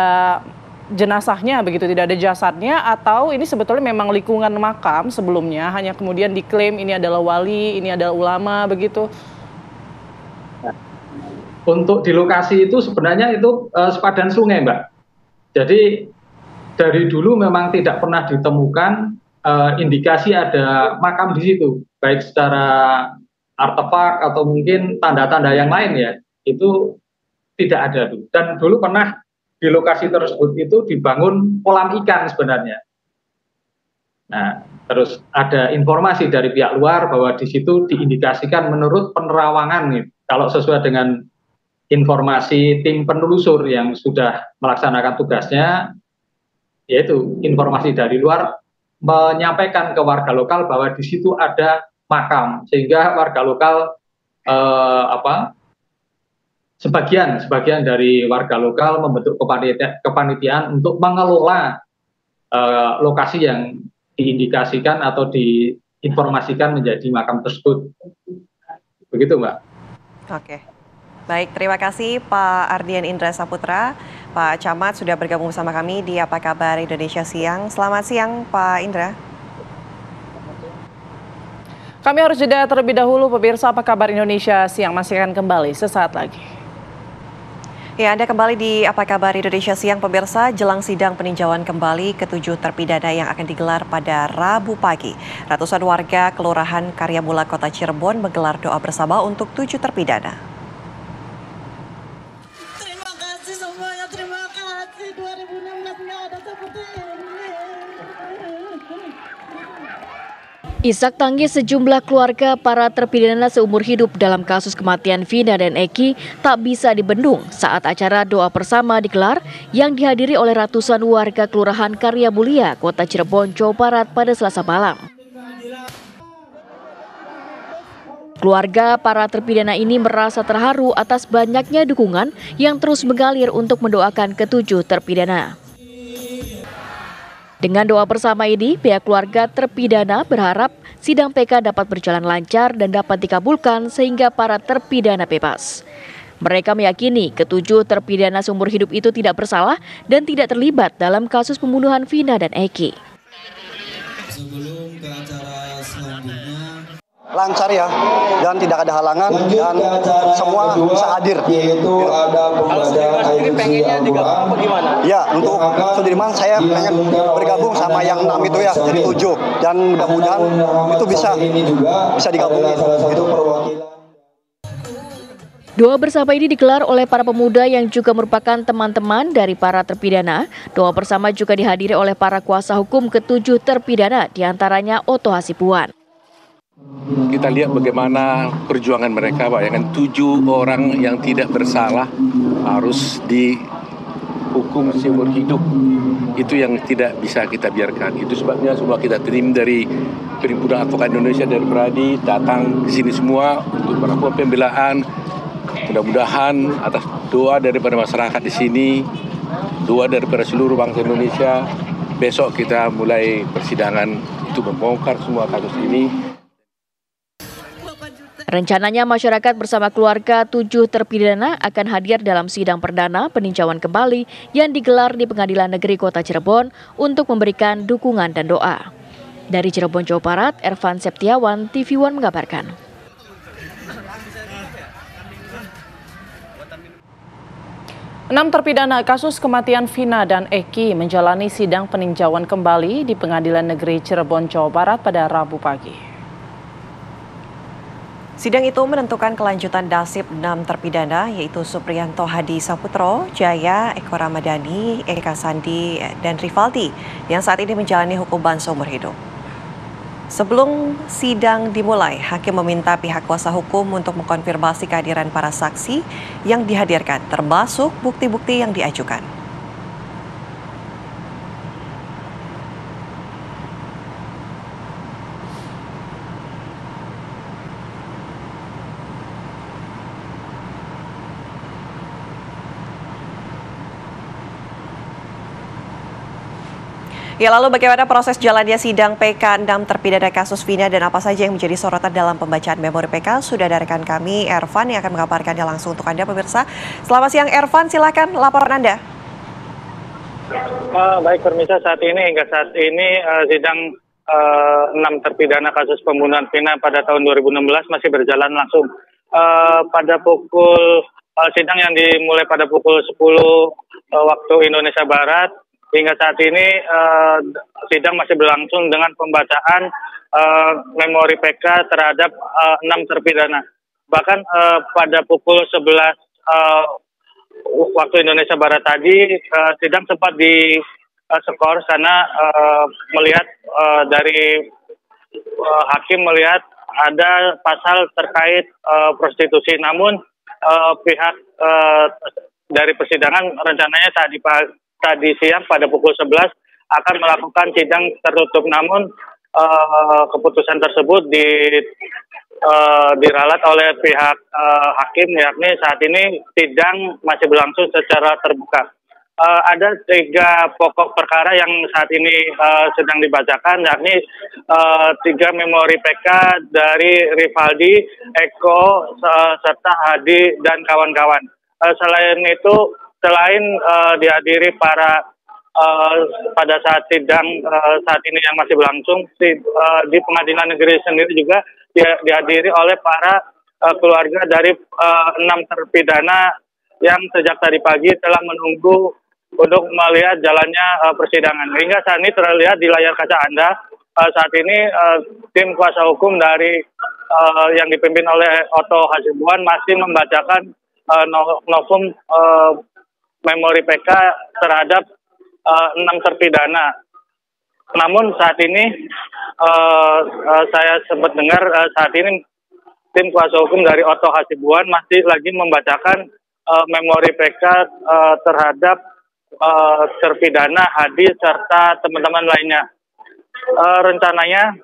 jenazahnya begitu, tidak ada jasadnya, atau ini sebetulnya memang lingkungan makam sebelumnya hanya kemudian diklaim ini adalah wali, ini adalah ulama begitu? Untuk di lokasi itu sebenarnya itu sepadan sungai Mbak. Jadi dari dulu memang tidak pernah ditemukan indikasi ada makam di situ, baik secara artefak atau mungkin tanda-tanda yang lain ya, itu tidak ada dulu. Dan dulu pernah di lokasi tersebut itu dibangun kolam ikan sebenarnya. Nah, terus ada informasi dari pihak luar bahwa di situ diindikasikan menurut penerawangan nih, kalau sesuai dengan informasi tim penelusur yang sudah melaksanakan tugasnya, yaitu informasi dari luar menyampaikan ke warga lokal bahwa di situ ada makam, sehingga warga lokal sebagian dari warga lokal membentuk kepanitiaan untuk mengelola lokasi yang diindikasikan atau diinformasikan menjadi makam tersebut. Begitu Mbak. Oke. Baik, terima kasih Pak Ardian Indra Saputra. Pak Camat sudah bergabung bersama kami di Apa Kabar Indonesia Siang. Selamat siang Pak Indra. Kami harus jeda terlebih dahulu pemirsa. Apa Kabar Indonesia Siang masih akan kembali sesaat lagi. Ya, Anda kembali di Apa Kabar Indonesia Siang pemirsa, jelang sidang peninjauan kembali ke-7 terpidana yang akan digelar pada Rabu pagi. Ratusan warga Kelurahan Karyamula Kota Cirebon menggelar doa bersama untuk 7 terpidana. Terima kasih semuanya, terima kasih. 2016 nggak ada seperti ini. Isak tangis sejumlah keluarga para terpidana seumur hidup dalam kasus kematian Vina dan Eki tak bisa dibendung saat acara doa bersama digelar yang dihadiri oleh ratusan warga Kelurahan Karyamulia, Kota Cirebon, Jawa Barat pada Selasa malam. Keluarga para terpidana ini merasa terharu atas banyaknya dukungan yang terus mengalir untuk mendoakan ke-7 terpidana. Dengan doa bersama ini, pihak keluarga terpidana berharap sidang PK dapat berjalan lancar dan dapat dikabulkan sehingga para terpidana bebas. Mereka meyakini ke-7 terpidana seumur hidup itu tidak bersalah dan tidak terlibat dalam kasus pembunuhan Vina dan Eki. Sebelum ke acara selanjutnya lancar ya, dan tidak ada halangan dan semua bisa hadir. Yaitu ada sendiri pengennya digabung apa gimana? Ya, untuk Sudirman saya pengen bergabung sama yang 6 itu ya, jadi 7 dan mudah-mudahan itu bisa digabungin. Itu Doa bersama ini digelar oleh para pemuda yang juga merupakan teman-teman dari para terpidana. Doa bersama juga dihadiri oleh para kuasa hukum ke-7 terpidana, diantaranya Oto Hasibuan. Kita lihat bagaimana perjuangan mereka, Pak. Yang 7 orang yang tidak bersalah harus dihukum seumur hidup. Itu yang tidak bisa kita biarkan. Itu sebabnya semua kita tim dari Perhimpunan Advokat Indonesia dari Peradi datang ke sini semua untuk melakukan pembelaan. Mudah-mudahan atas doa daripada masyarakat di sini, doa daripada seluruh bangsa Indonesia, besok kita mulai persidangan untuk membongkar semua kasus ini. Rencananya masyarakat bersama keluarga 7 terpidana akan hadir dalam sidang perdana peninjauan kembali yang digelar di Pengadilan Negeri Kota Cirebon untuk memberikan dukungan dan doa. Dari Cirebon, Jawa Barat, Ervan Septiawan, TV One mengabarkan. Enam terpidana kasus kematian Vina dan Eki menjalani sidang peninjauan kembali di Pengadilan Negeri Cirebon, Jawa Barat pada Rabu pagi. Sidang itu menentukan kelanjutan nasib 6 terpidana yaitu Supriyanto Hadi Saputro, Jaya, Eko Ramadhani, Eka Sandi, dan Rivaldi yang saat ini menjalani hukuman seumur hidup. Sebelum sidang dimulai, hakim meminta pihak kuasa hukum untuk mengkonfirmasi kehadiran para saksi yang dihadirkan, termasuk bukti-bukti yang diajukan. Ya, lalu bagaimana proses jalannya sidang PK 6 terpidana kasus Vina dan apa saja yang menjadi sorotan dalam pembacaan memori PK? Sudah ada rekan kami Ervan yang akan mengabarkannya langsung untuk Anda pemirsa. Selamat siang Ervan, silakan laporan Anda. Baik pemirsa, hingga saat ini sidang 6 terpidana kasus pembunuhan Vina pada tahun 2016 masih berjalan langsung. Pada pukul sidang yang dimulai pada pukul 10 waktu Indonesia Barat. Hingga saat ini sidang masih berlangsung dengan pembacaan memori PK terhadap 6 terpidana. Bahkan pada pukul 11 waktu Indonesia Barat tadi, sidang sempat di skor karena melihat dari hakim melihat ada pasal terkait prostitusi. Namun pihak dari persidangan rencananya tadi siang pada pukul 11 akan melakukan sidang tertutup, namun keputusan tersebut diralat oleh pihak hakim, yakni saat ini sidang masih berlangsung secara terbuka. Ada 3 pokok perkara yang saat ini sedang dibacakan, yakni 3 memori PK dari Rivaldi, Eko, serta Hadi dan kawan-kawan. Selain itu, selain dihadiri pada saat sidang saat ini yang masih berlangsung di Pengadilan Negeri sendiri juga dihadiri oleh para keluarga dari 6 terpidana yang sejak tadi pagi telah menunggu untuk melihat jalannya persidangan. Hingga saat ini terlihat di layar kaca Anda saat ini tim kuasa hukum dari yang dipimpin oleh Otto Hasibuan masih membacakan novum memori PK terhadap 6 terpidana. Namun saat ini saya sempat dengar saat ini tim kuasa hukum dari Otto Hasibuan masih lagi membacakan memori PK terhadap terpidana Hadi serta teman-teman lainnya. Rencananya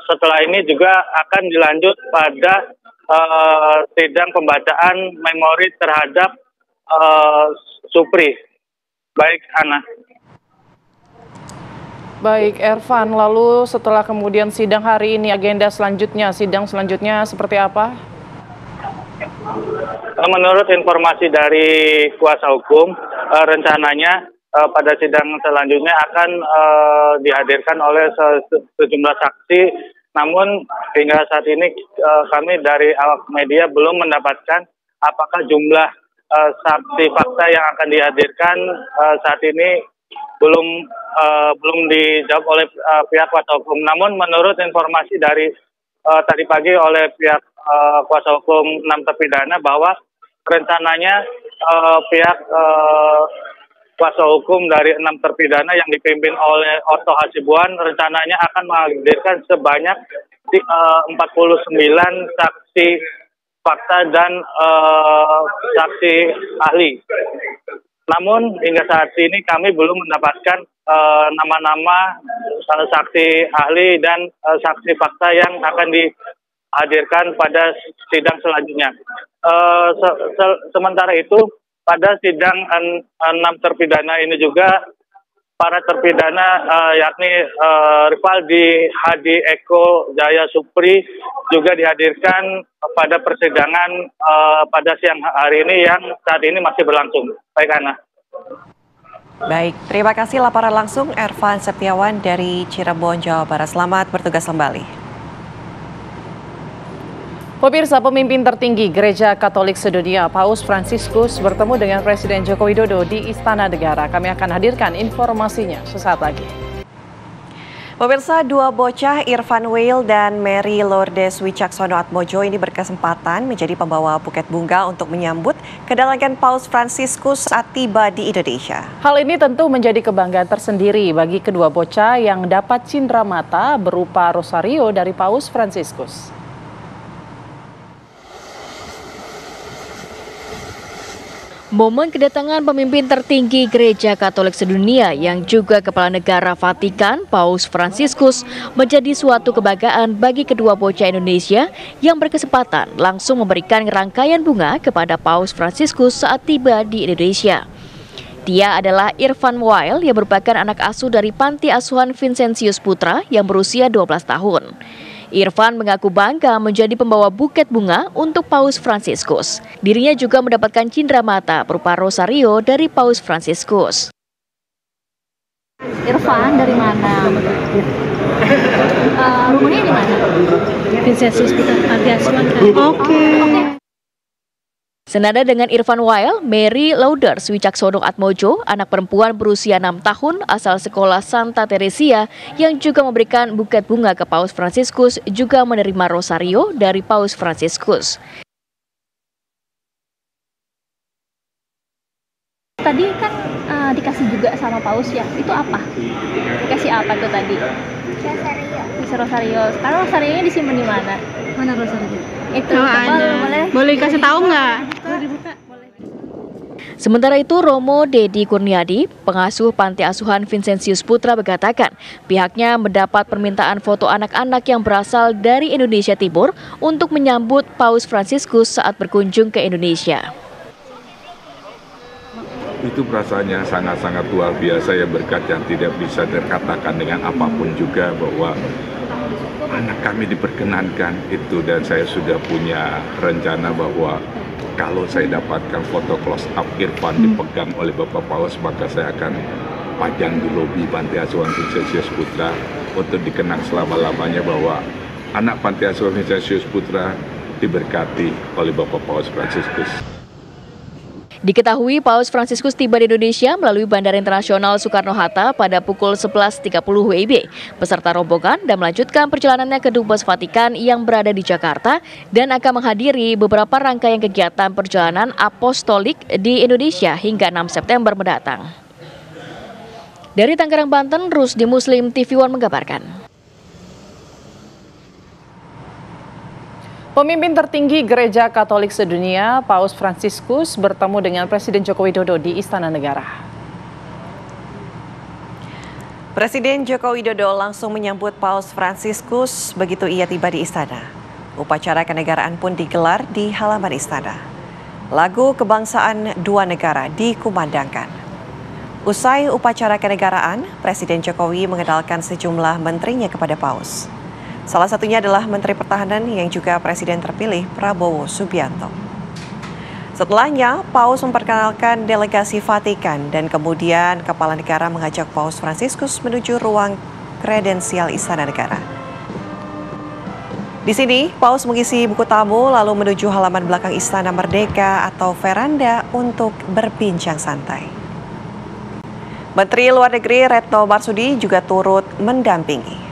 setelah ini juga akan dilanjut pada sidang pembacaan memori terhadap Supri. Baik, Ana. Baik, Ervan. Lalu setelah kemudian sidang hari ini, agenda selanjutnya, sidang selanjutnya seperti apa? Menurut informasi dari kuasa hukum, rencananya pada sidang selanjutnya akan dihadirkan oleh sejumlah saksi. Namun hingga saat ini kami dari awak media belum mendapatkan apakah jumlah saksi fakta yang akan dihadirkan saat ini belum dijawab oleh pihak kuasa hukum. Namun menurut informasi dari tadi pagi oleh pihak kuasa hukum 6 terpidana bahwa rencananya pihak kuasa hukum dari 6 terpidana yang dipimpin oleh Otto Hasibuan rencananya akan menghadirkan sebanyak 49 saksi fakta dan saksi ahli. Namun hingga saat ini kami belum mendapatkan nama-nama saksi ahli dan saksi fakta yang akan dihadirkan pada sidang selanjutnya. Sementara itu pada sidang 6 terpidana ini juga para terpidana yakni Rivaldi Hadi Eko Jaya Supri juga dihadirkan pada persidangan pada siang hari ini yang saat ini masih berlangsung. Baik, Ana. Baik, terima kasih laporan langsung Ervan Septiawan dari Cirebon, Jawa Barat. Selamat bertugas kembali. Pemirsa, pemimpin tertinggi Gereja Katolik sedunia, Paus Fransiskus bertemu dengan Presiden Joko Widodo di Istana Negara. Kami akan hadirkan informasinya sesaat lagi. Pemirsa, dua bocah Irfan Wail dan Mary Lourdes Wicaksono Atmojo ini berkesempatan menjadi pembawa buket bunga untuk menyambut kedatangan Paus Fransiskus saat tiba di Indonesia. Hal ini tentu menjadi kebanggaan tersendiri bagi kedua bocah yang dapat cindera mata berupa rosario dari Paus Fransiskus. Momen kedatangan pemimpin tertinggi Gereja Katolik sedunia yang juga Kepala Negara Vatikan, Paus Fransiskus, menjadi suatu kebanggaan bagi kedua bocah Indonesia yang berkesempatan langsung memberikan rangkaian bunga kepada Paus Fransiskus saat tiba di Indonesia. Dia adalah Irfan Wail yang merupakan anak asuh dari Panti Asuhan Vincentius Putra yang berusia 12 tahun. Irfan mengaku bangga menjadi pembawa buket bunga untuk Paus Fransiskus. Dirinya juga mendapatkan cindera mata berupa rosario dari Paus Fransiskus. Irfan dari mana? Rumahnya di mana? Vincentius Putra, Panti Asuhan. Oke. Senada dengan Irfan Wail, Mary Lourdes Wicaksono Atmojo, anak perempuan berusia 6 tahun asal sekolah Santa Teresia yang juga memberikan buket bunga ke Paus Fransiskus, juga menerima rosario dari Paus Fransiskus. Tadi kan dikasih juga sama Paus ya, itu apa? Dikasih apa tuh tadi? Rosario. Sekarang rosarionya disimpan di mana? Mana rosario? Itu boleh kasih tahu nggak? Sementara itu, Romo Dedi Kurniadi, pengasuh Panti Asuhan Vincentius Putra, berkatakan pihaknya mendapat permintaan foto anak-anak yang berasal dari Indonesia Timur untuk menyambut Paus Fransiskus saat berkunjung ke Indonesia. Itu perasaannya sangat-sangat luar biasa, ya, berkat yang tidak bisa terkatakan dengan apapun juga bahwa anak kami diperkenankan itu, dan saya sudah punya rencana bahwa kalau saya dapatkan foto close up Irfan dipegang oleh Bapak Paus, maka saya akan pajang di lobi Panti Asuhan Vincentius Putra untuk dikenang selama-lamanya bahwa anak Panti Asuhan Vincentius Putra diberkati oleh Bapak Paus Fransiskus. Diketahui Paus Fransiskus tiba di Indonesia melalui Bandara Internasional Soekarno-Hatta pada pukul 11.30 WIB beserta rombongan dan melanjutkan perjalanannya ke Dubes Vatikan yang berada di Jakarta dan akan menghadiri beberapa rangkaian kegiatan perjalanan apostolik di Indonesia hingga 6 September mendatang. Dari Tangerang, Banten, Rusdi Muslim TV One mengabarkan. Pemimpin tertinggi Gereja Katolik sedunia, Paus Fransiskus, bertemu dengan Presiden Joko Widodo di Istana Negara. Presiden Joko Widodo langsung menyambut Paus Fransiskus begitu ia tiba di istana. Upacara kenegaraan pun digelar di halaman istana. Lagu kebangsaan dua negara dikumandangkan. Usai upacara kenegaraan, Presiden Jokowi mengenalkan sejumlah menterinya kepada Paus. Salah satunya adalah Menteri Pertahanan yang juga Presiden terpilih Prabowo Subianto. Setelahnya, Paus memperkenalkan delegasi Vatikan dan kemudian Kepala Negara mengajak Paus Fransiskus menuju ruang kredensial Istana Negara. Di sini, Paus mengisi buku tamu lalu menuju halaman belakang Istana Merdeka atau veranda untuk berbincang santai. Menteri Luar Negeri Retno Marsudi juga turut mendampingi.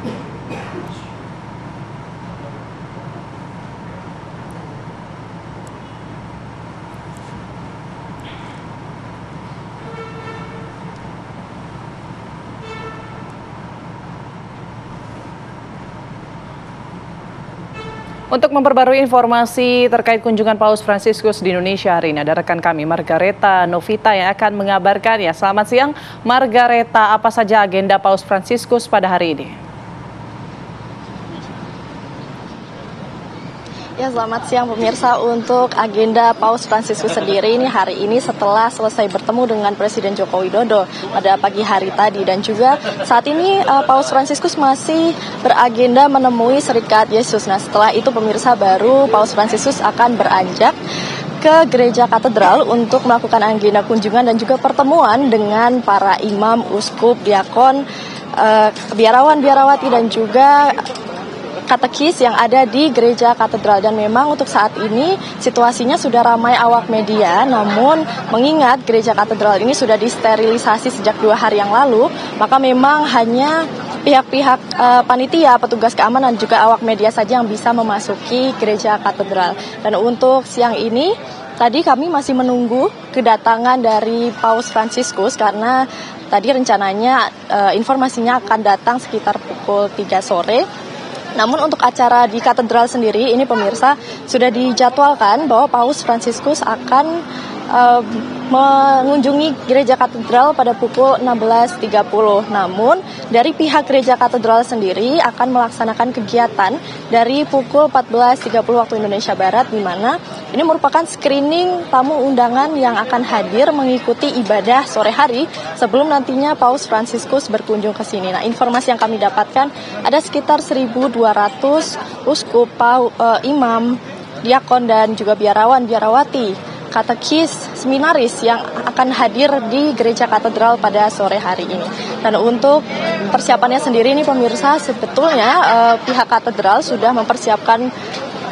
Untuk memperbarui informasi terkait kunjungan Paus Fransiskus di Indonesia hari ini, ada rekan kami Margareta Novita yang akan mengabarkannya. Selamat siang, Margareta. Apa saja agenda Paus Fransiskus pada hari ini? Ya, selamat siang pemirsa. Untuk agenda Paus Fransiskus sendiri ini hari ini setelah selesai bertemu dengan Presiden Joko Widodo pada pagi hari tadi, dan juga saat ini Paus Fransiskus masih beragenda menemui Serikat Yesus. Nah, setelah itu pemirsa baru Paus Fransiskus akan beranjak ke Gereja Katedral untuk melakukan agenda kunjungan dan juga pertemuan dengan para imam, uskup, diakon, biarawan, biarawati dan juga katekis yang ada di Gereja Katedral. Dan memang untuk saat ini situasinya sudah ramai awak media, namun mengingat Gereja Katedral ini sudah disterilisasi sejak 2 hari yang lalu, maka memang hanya pihak-pihak panitia, petugas keamanan juga awak media saja yang bisa memasuki Gereja Katedral. Dan untuk siang ini tadi kami masih menunggu kedatangan dari Paus Fransiskus karena tadi rencananya informasinya akan datang sekitar pukul 3 sore. Namun untuk acara di katedral sendiri ini pemirsa sudah dijadwalkan bahwa Paus Fransiskus akan mengunjungi Gereja Katedral pada pukul 16.30. Namun dari pihak Gereja Katedral sendiri akan melaksanakan kegiatan dari pukul 14.30 waktu Indonesia Barat, di mana ini merupakan screening tamu undangan yang akan hadir mengikuti ibadah sore hari sebelum nantinya Paus Fransiskus berkunjung ke sini. Nah, informasi yang kami dapatkan ada sekitar 1.200 uskup, imam, diakon dan juga biarawan, biarawati, katekis, seminaris yang akan hadir di Gereja Katedral pada sore hari ini. Dan untuk persiapannya sendiri ini pemirsa, sebetulnya pihak katedral sudah mempersiapkan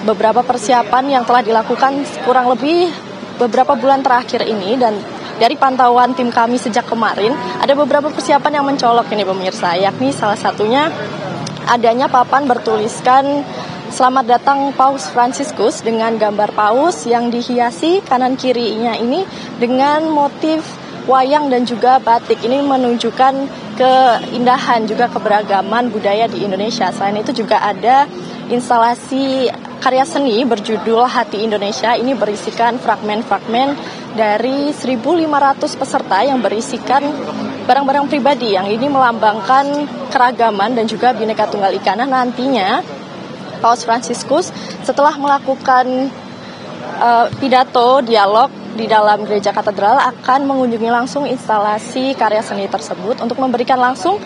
beberapa persiapan yang telah dilakukan kurang lebih beberapa bulan terakhir ini, dan dari pantauan tim kami sejak kemarin ada beberapa persiapan yang mencolok ini pemirsa, yakni salah satunya adanya papan bertuliskan "Selamat datang Paus Fransiskus" dengan gambar paus yang dihiasi kanan kirinya ini dengan motif wayang dan juga batik. Ini menunjukkan keindahan juga keberagaman budaya di Indonesia. Selain itu juga ada instalasi karya seni berjudul Hati Indonesia. Ini berisikan fragmen-fragmen dari 1.500 peserta yang berisikan barang-barang pribadi yang ini melambangkan keragaman dan juga Bhinneka Tunggal Ika. Nah, nantinya Paus Fransiskus setelah melakukan pidato dialog di dalam Gereja Katedral akan mengunjungi langsung instalasi karya seni tersebut untuk memberikan langsung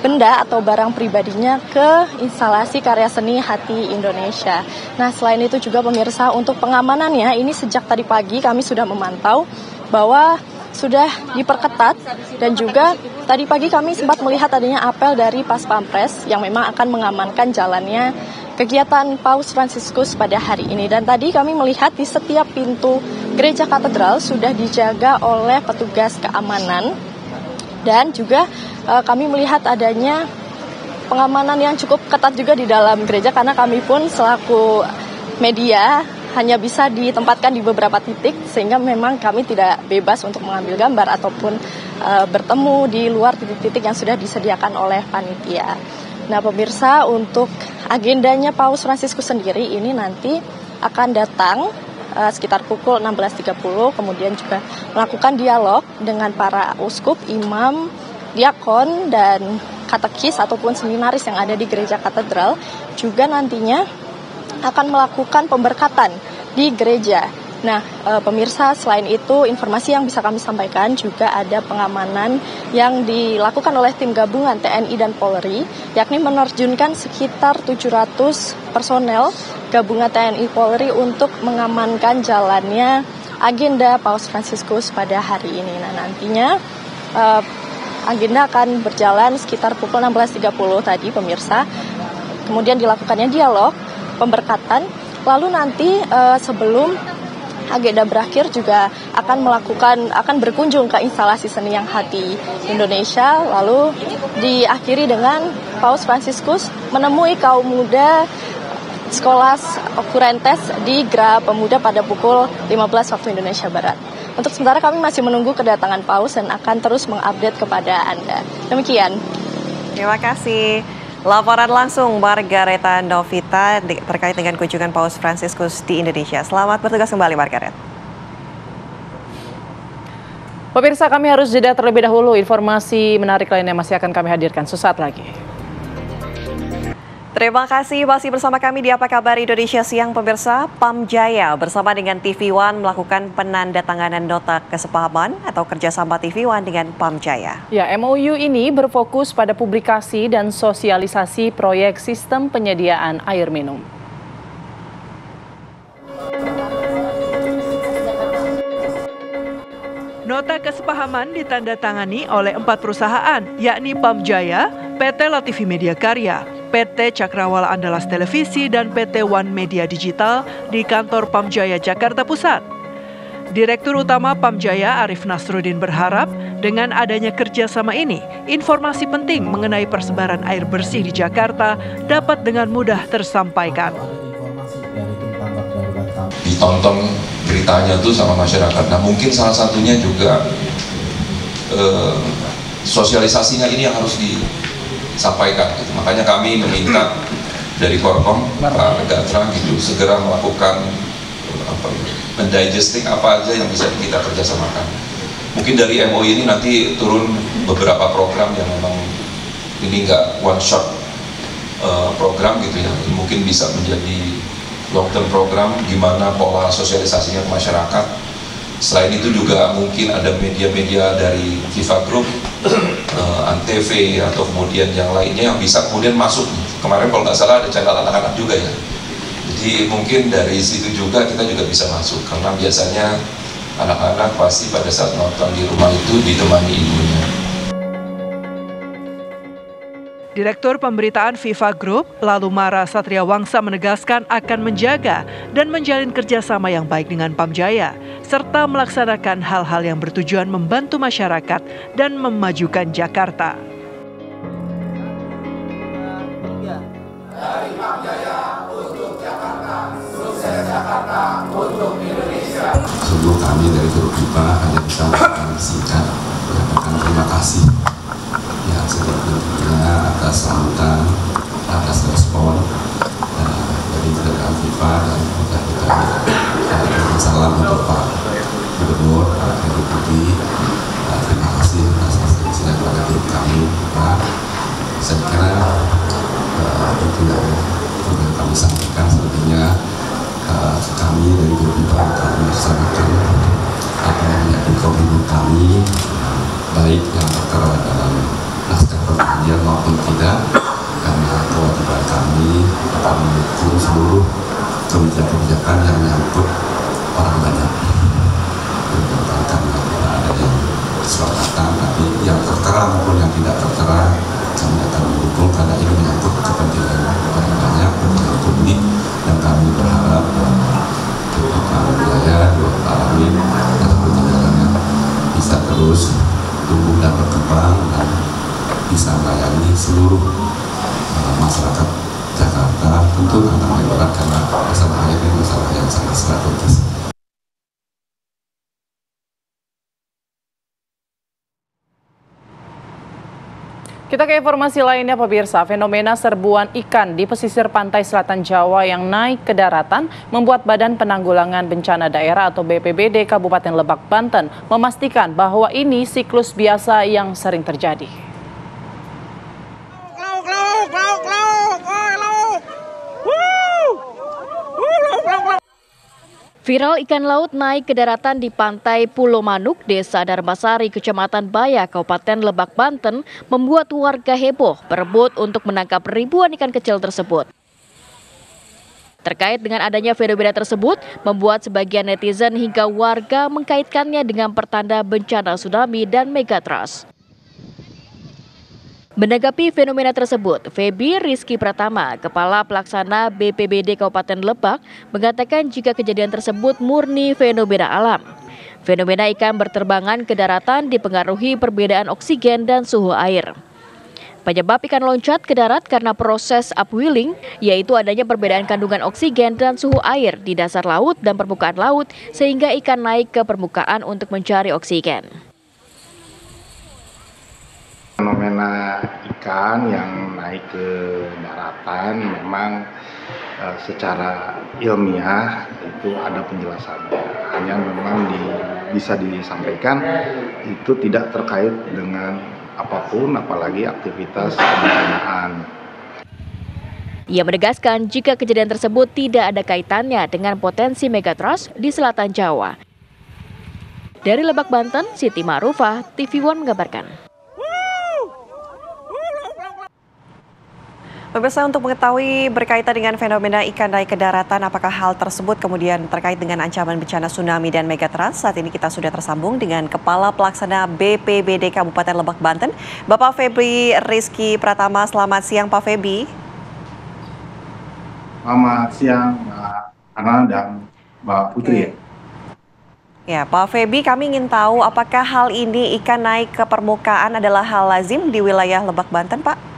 benda atau barang pribadinya ke instalasi karya seni Hati Indonesia. Nah, selain itu juga pemirsa, untuk pengamanannya ini sejak tadi pagi kami sudah memantau bahwa sudah diperketat, dan juga tadi pagi kami sempat melihat adanya apel dari Pas Pampres yang memang akan mengamankan jalannya kegiatan Paus Fransiskus pada hari ini. Dan tadi kami melihat di setiap pintu Gereja Katedral sudah dijaga oleh petugas keamanan, dan juga kami melihat adanya pengamanan yang cukup ketat juga di dalam gereja, karena kami pun selaku media hanya bisa ditempatkan di beberapa titik, sehingga memang kami tidak bebas untuk mengambil gambar ataupun bertemu di luar titik-titik yang sudah disediakan oleh panitia. Nah pemirsa, untuk agendanya Paus Fransiskus sendiri ini nanti akan datang sekitar pukul 16.30, kemudian juga melakukan dialog dengan para uskup, imam, diakon, dan katekis ataupun seminaris yang ada di Gereja Katedral. Juga nantinya akan melakukan pemberkatan di gereja. Nah, pemirsa, selain itu informasi yang bisa kami sampaikan juga ada pengamanan yang dilakukan oleh tim gabungan TNI dan Polri, yakni menerjunkan sekitar 700 personel gabungan TNI Polri untuk mengamankan jalannya agenda Paus Fransiskus pada hari ini. Nah, nantinya agenda akan berjalan sekitar pukul 16.30 tadi pemirsa. Kemudian dilakukannya dialog, pemberkatan, lalu nanti sebelum agenda berakhir juga akan berkunjung ke instalasi seni yang Hati Indonesia, lalu diakhiri dengan Paus Fransiskus menemui kaum muda Scholas Occurrentes di Gera Pemuda pada pukul 15 waktu Indonesia Barat. Untuk sementara kami masih menunggu kedatangan Paus dan akan terus mengupdate kepada Anda. Demikian. Terima kasih Laporan langsung Margareta Novita terkait dengan kunjungan Paus Fransiskus di Indonesia. Selamat bertugas kembali, Margaret. Pemirsa, kami harus jeda terlebih dahulu. Informasi menarik lainnya masih akan kami hadirkan sesaat lagi. Terima kasih masih bersama kami di Apa Kabar Indonesia Siang, pemirsa. Pam Jaya bersama dengan TV One melakukan penandatanganan nota kesepahaman atau kerjasama TV One dengan Pam Jaya. Ya, MOU ini berfokus pada publikasi dan sosialisasi proyek sistem penyediaan air minum. Nota kesepahaman ditandatangani oleh 4 perusahaan, yakni Pam Jaya, PT Latifi Media Karya, PT Cakrawala Andalas Televisi, dan PT One Media Digital di kantor Pam Jaya Jakarta Pusat. Direktur Utama Pam Jaya Arif Nasruddin berharap dengan adanya kerjasama ini, informasi penting mengenai persebaran air bersih di Jakarta dapat dengan mudah tersampaikan. Ditonton beritanya tuh sama masyarakat. Nah, mungkin salah satunya juga sosialisasinya ini yang harus disampaikan. Gitu. Makanya kami meminta dari Korkom, Pak Gatra gitu, segera melakukan mendigesting apa aja yang bisa kita kerjasamakan. Mungkin dari MOU ini nanti turun beberapa program yang memang ini nggak one shot program gitu ya. Mungkin bisa menjadi long term program, gimana pola sosialisasinya ke masyarakat. Selain itu juga mungkin ada media-media dari FIFA Group, Antv atau kemudian yang lainnya yang bisa kemudian masuk. Kemarin kalau nggak salah ada channel anak-anak juga ya. Jadi mungkin dari situ juga kita juga bisa masuk, karena biasanya anak-anak pasti pada saat nonton di rumah itu ditemani ibunya. Direktur Pemberitaan FIFA Group, Lalumara Satria Wangsa menegaskan akan menjaga dan menjalin kerjasama yang baik dengan Pam Jaya, serta melaksanakan hal-hal yang bertujuan membantu masyarakat dan memajukan Jakarta. Dari Pam Jaya untuk Jakarta, sukses Jakarta untuk Indonesia. Sebelum kami dari Grup FIFA hanya bisa menyampaikan singkat, menyampaikan terima kasih ya sebetulnya atas sambutan, atas respon dari rekan FIFA, dan juga kita salam untuk Pak Gubernur, Pak Heru Budi. Terima kasih atas asistensinya kepada tim kami. Pak, saya kira itu yang juga kami sampaikan. Selebihnya kami dari Grup FIFA akan melaksanakan apa yang menjadi komitmen kami, baik yang tertera dalam naskah perjanjian maupun tidak, karena kewajiban kami akan mendukung seluruh kebijakan-kebijakan yang menyangkut orang banyak. Karena tidak ada yang kesepakatan, tapi yang tertera maupun yang tidak tertera kami akan mendukung, karena ini menyangkut kepentingan orang banyak, kepentingan publik, dan kami berharap Pam Jaya, Pak Amin, dan seluruh jajarannya bisa terus tumbuh dan berkembang dan bisa melayani seluruh masyarakat Jakarta. Tentu tantangan berat karena masalah air ini masalah yang sangat strategis. Kita ke informasi lainnya, pemirsa. Fenomena serbuan ikan di pesisir pantai selatan Jawa yang naik ke daratan membuat Badan Penanggulangan Bencana Daerah atau BPBD Kabupaten Lebak, Banten memastikan bahwa ini siklus biasa yang sering terjadi. Viral ikan laut naik ke daratan di pantai Pulau Manuk, Desa Dharmasari, Kecamatan Baya, Kabupaten Lebak, Banten, membuat warga heboh berebut untuk menangkap ribuan ikan kecil tersebut. Terkait dengan adanya fenomena tersebut, membuat sebagian netizen hingga warga mengkaitkannya dengan pertanda bencana tsunami dan megatrust. Menanggapi fenomena tersebut, Feby Rizky Pratama, Kepala Pelaksana BPBD Kabupaten Lebak, mengatakan jika kejadian tersebut murni fenomena alam. Fenomena ikan berterbangan ke daratan dipengaruhi perbedaan oksigen dan suhu air. Penyebab ikan loncat ke darat karena proses upwelling, yaitu adanya perbedaan kandungan oksigen dan suhu air di dasar laut dan permukaan laut, sehingga ikan naik ke permukaan untuk mencari oksigen. Fenomena ikan yang naik ke daratan memang secara ilmiah itu ada penjelasannya. Hanya memang bisa disampaikan itu tidak terkait dengan apapun, apalagi aktivitas kebencanaan. Ia menegaskan jika kejadian tersebut tidak ada kaitannya dengan potensi megatrust di selatan Jawa. Dari Lebak, Banten, Siti Ma'rufah, TV One mengabarkan. Pemirsa, untuk mengetahui berkaitan dengan fenomena ikan naik ke daratan, apakah hal tersebut kemudian terkait dengan ancaman bencana tsunami dan megatrust? Saat ini kita sudah tersambung dengan Kepala Pelaksana BPBD Kabupaten Lebak, Banten, Bapak Febri Rizky Pratama. Selamat siang, Pak Febri. Selamat siang, Mbak Ana dan Mbak Putri. Ya, Pak Febri, kami ingin tahu apakah hal ini ikan naik ke permukaan adalah hal lazim di wilayah Lebak, Banten, Pak?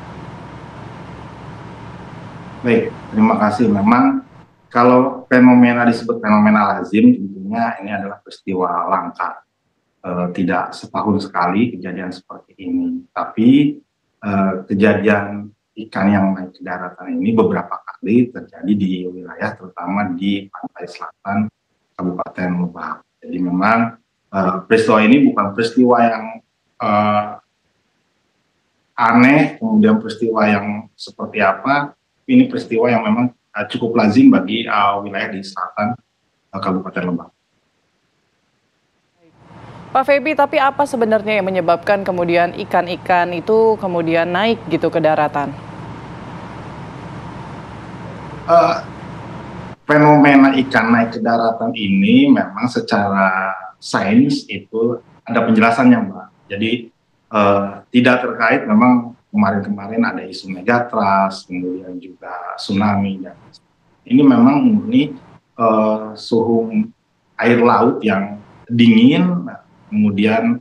Baik, terima kasih. Memang kalau fenomena disebut fenomena lazim, tentunya ini adalah peristiwa langka. Tidak setahun sekali kejadian seperti ini. Tapi kejadian ikan yang naik ke daratan ini beberapa kali terjadi di wilayah, terutama di pantai selatan Kabupaten Lebak. Jadi memang peristiwa ini bukan peristiwa yang aneh, kemudian peristiwa yang seperti apa. Ini peristiwa yang memang cukup lazim bagi wilayah di selatan Kabupaten Lebak. Pak Febri, tapi apa sebenarnya yang menyebabkan kemudian ikan-ikan itu kemudian naik gitu ke daratan? Fenomena ikan naik ke daratan ini memang secara sains itu ada penjelasannya, Mbak. Jadi tidak terkait memang kemarin-kemarin ada isu megatrust, kemudian juga tsunami. Dan ini memang murni suhu air laut yang dingin, kemudian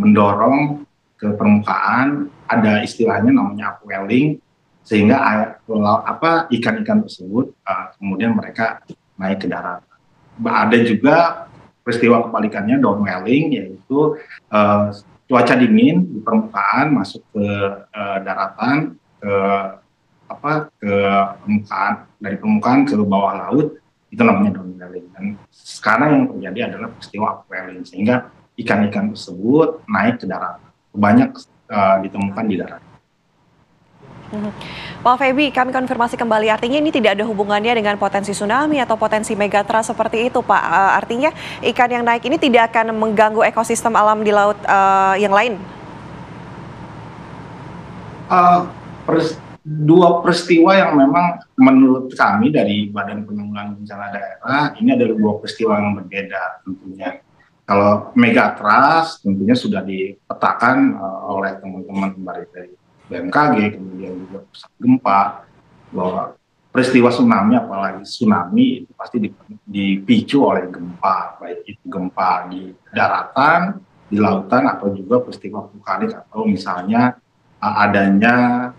mendorong ke permukaan, ada istilahnya namanya upwelling, sehingga ikan-ikan tersebut kemudian mereka naik ke daratan. Ada juga peristiwa kebalikannya, downwelling, yaitu cuaca dingin di permukaan masuk ke daratan, ke permukaan, dari permukaan ke bawah laut, itu namanya downwelling. Dan sekarang yang terjadi adalah peristiwa upwelling, sehingga ikan-ikan tersebut naik ke daratan, banyak ditemukan di daratan. Pak Febri, kami konfirmasi kembali, artinya ini tidak ada hubungannya dengan potensi tsunami atau potensi megatrust seperti itu, Pak. Artinya ikan yang naik ini tidak akan mengganggu ekosistem alam di laut yang lain? Dua peristiwa yang memang menurut kami dari Badan Penanggulangan Bencana Daerah, ini adalah dua peristiwa yang berbeda tentunya. Kalau megatrust tentunya sudah dipetakan oleh teman-teman dari BMKG, kemudian juga pusat gempa, bahwa peristiwa tsunami, apalagi tsunami itu pasti dipicu oleh gempa, baik itu gempa di daratan, di lautan, atau juga peristiwa vulkanik, atau misalnya adanya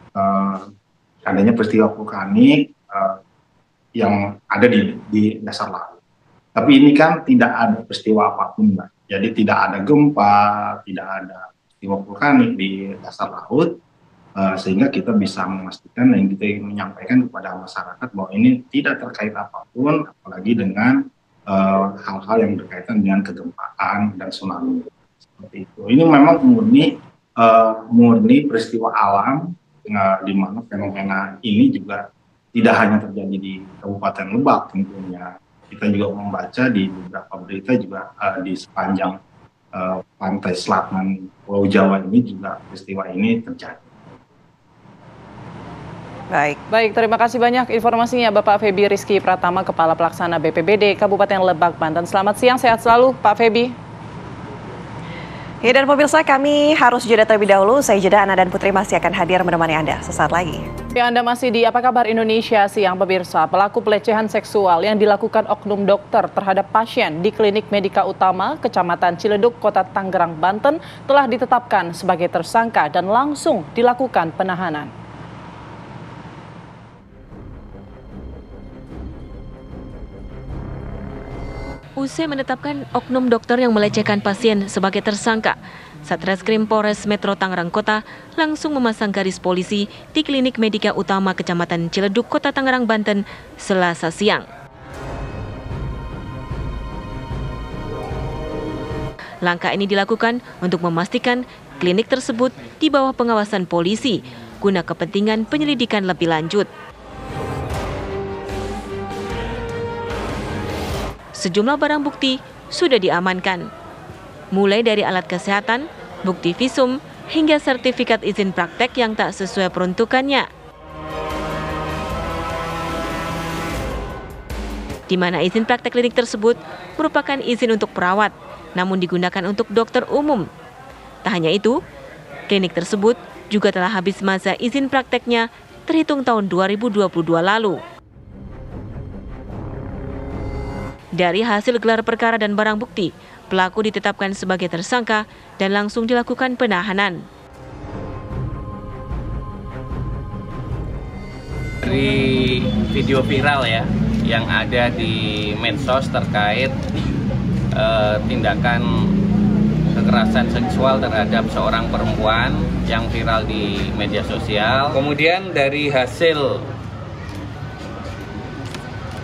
peristiwa vulkanik yang ada di dasar laut. Tapi ini kan tidak ada peristiwa apapun, Mbak. Jadi tidak ada gempa, tidak ada peristiwa vulkanik di dasar laut. Sehingga kita bisa memastikan dan kita menyampaikan kepada masyarakat bahwa ini tidak terkait apapun, apalagi dengan hal-hal yang berkaitan dengan kegempaan dan tsunami seperti itu. Ini memang murni peristiwa alam, di mana fenomena ini juga tidak hanya terjadi di Kabupaten Lebak tentunya. Kita juga membaca di beberapa berita juga di sepanjang pantai selatan Pulau Jawa ini juga peristiwa ini terjadi. Baik, terima kasih banyak informasinya Bapak Febri Rizky Pratama, Kepala Pelaksana BPBD Kabupaten Lebak, Banten. Selamat siang, sehat selalu Pak Febri. Ya, dan pemirsa, kami harus jeda terlebih dahulu. Saya jeda, Ana dan Putri masih akan hadir menemani Anda sesaat lagi. Ya, Anda masih di Apa Kabar Indonesia Siang, pemirsa. Pelaku pelecehan seksual yang dilakukan oknum dokter terhadap pasien di Klinik Medika Utama, Kecamatan Ciledug, Kota Tangerang, Banten, telah ditetapkan sebagai tersangka dan langsung dilakukan penahanan. Usai menetapkan oknum dokter yang melecehkan pasien sebagai tersangka, Satreskrim Polres Metro Tangerang Kota langsung memasang garis polisi di Klinik Medika Utama Kecamatan Ciledug, Kota Tangerang, Banten, Selasa siang. Langkah ini dilakukan untuk memastikan klinik tersebut di bawah pengawasan polisi guna kepentingan penyelidikan lebih lanjut. Sejumlah barang bukti sudah diamankan, mulai dari alat kesehatan, bukti visum, hingga sertifikat izin praktek yang tak sesuai peruntukannya. Di mana izin praktek klinik tersebut merupakan izin untuk perawat, namun digunakan untuk dokter umum. Tak hanya itu, klinik tersebut juga telah habis masa izin prakteknya terhitung tahun 2022 lalu. Dari hasil gelar perkara dan barang bukti, pelaku ditetapkan sebagai tersangka dan langsung dilakukan penahanan. Dari video viral ya, yang ada di medsos terkait tindakan kekerasan seksual terhadap seorang perempuan yang viral di media sosial. Kemudian dari hasil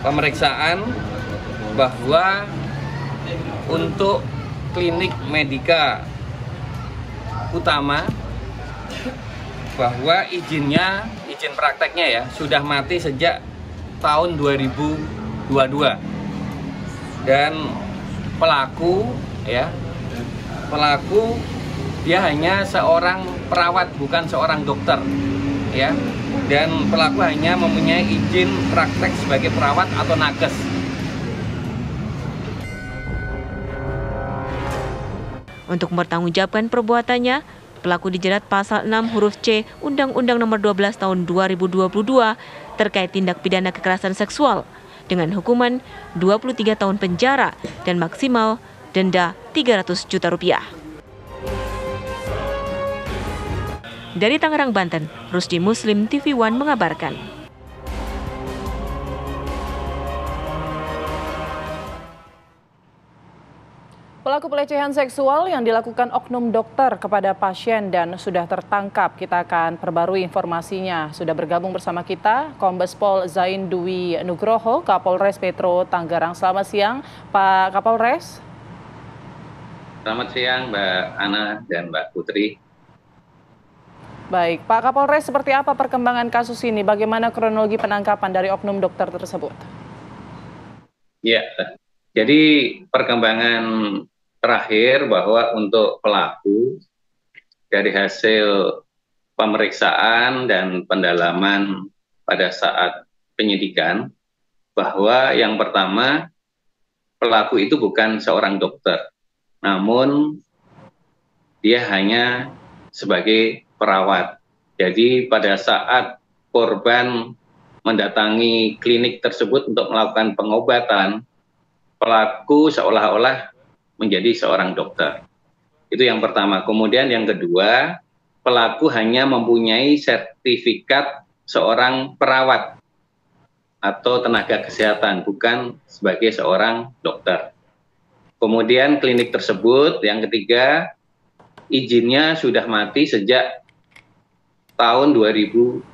pemeriksaan bahwa untuk Klinik Medika Utama bahwa izin prakteknya ya sudah mati sejak tahun 2022 dan pelaku dia hanya seorang perawat, bukan seorang dokter ya, dan pelaku hanya mempunyai izin praktek sebagai perawat atau nakes. Untuk mempertanggungjawabkan perbuatannya, pelaku dijerat pasal 6 huruf C Undang-Undang Nomor 12 Tahun 2022 terkait tindak pidana kekerasan seksual dengan hukuman 23 tahun penjara dan maksimal denda 300 juta rupiah. Dari Tangerang, Banten, Rusdi Muslim, TV One mengabarkan. Pelaku pelecehan seksual yang dilakukan oknum dokter kepada pasien dan sudah tertangkap. Kita akan perbarui informasinya. Sudah bergabung bersama kita Kombes Pol Zain Dwi Nugroho, Kapolres Metro Tangerang. Selamat siang, Pak Kapolres. Selamat siang, Mbak Ana dan Mbak Putri. Baik, Pak Kapolres, seperti apa perkembangan kasus ini? Bagaimana kronologi penangkapan dari oknum dokter tersebut? Ya, jadi perkembangan terakhir bahwa untuk pelaku dari hasil pemeriksaan dan pendalaman pada saat penyidikan bahwa yang pertama pelaku itu bukan seorang dokter, namun dia hanya sebagai perawat. Jadi pada saat korban mendatangi klinik tersebut untuk melakukan pengobatan, pelaku seolah-olah menjadi seorang dokter. Itu yang pertama. Kemudian yang kedua, pelaku hanya mempunyai sertifikat seorang perawat atau tenaga kesehatan, bukan sebagai seorang dokter. Kemudian klinik tersebut, yang ketiga, izinnya sudah mati sejak tahun 2022.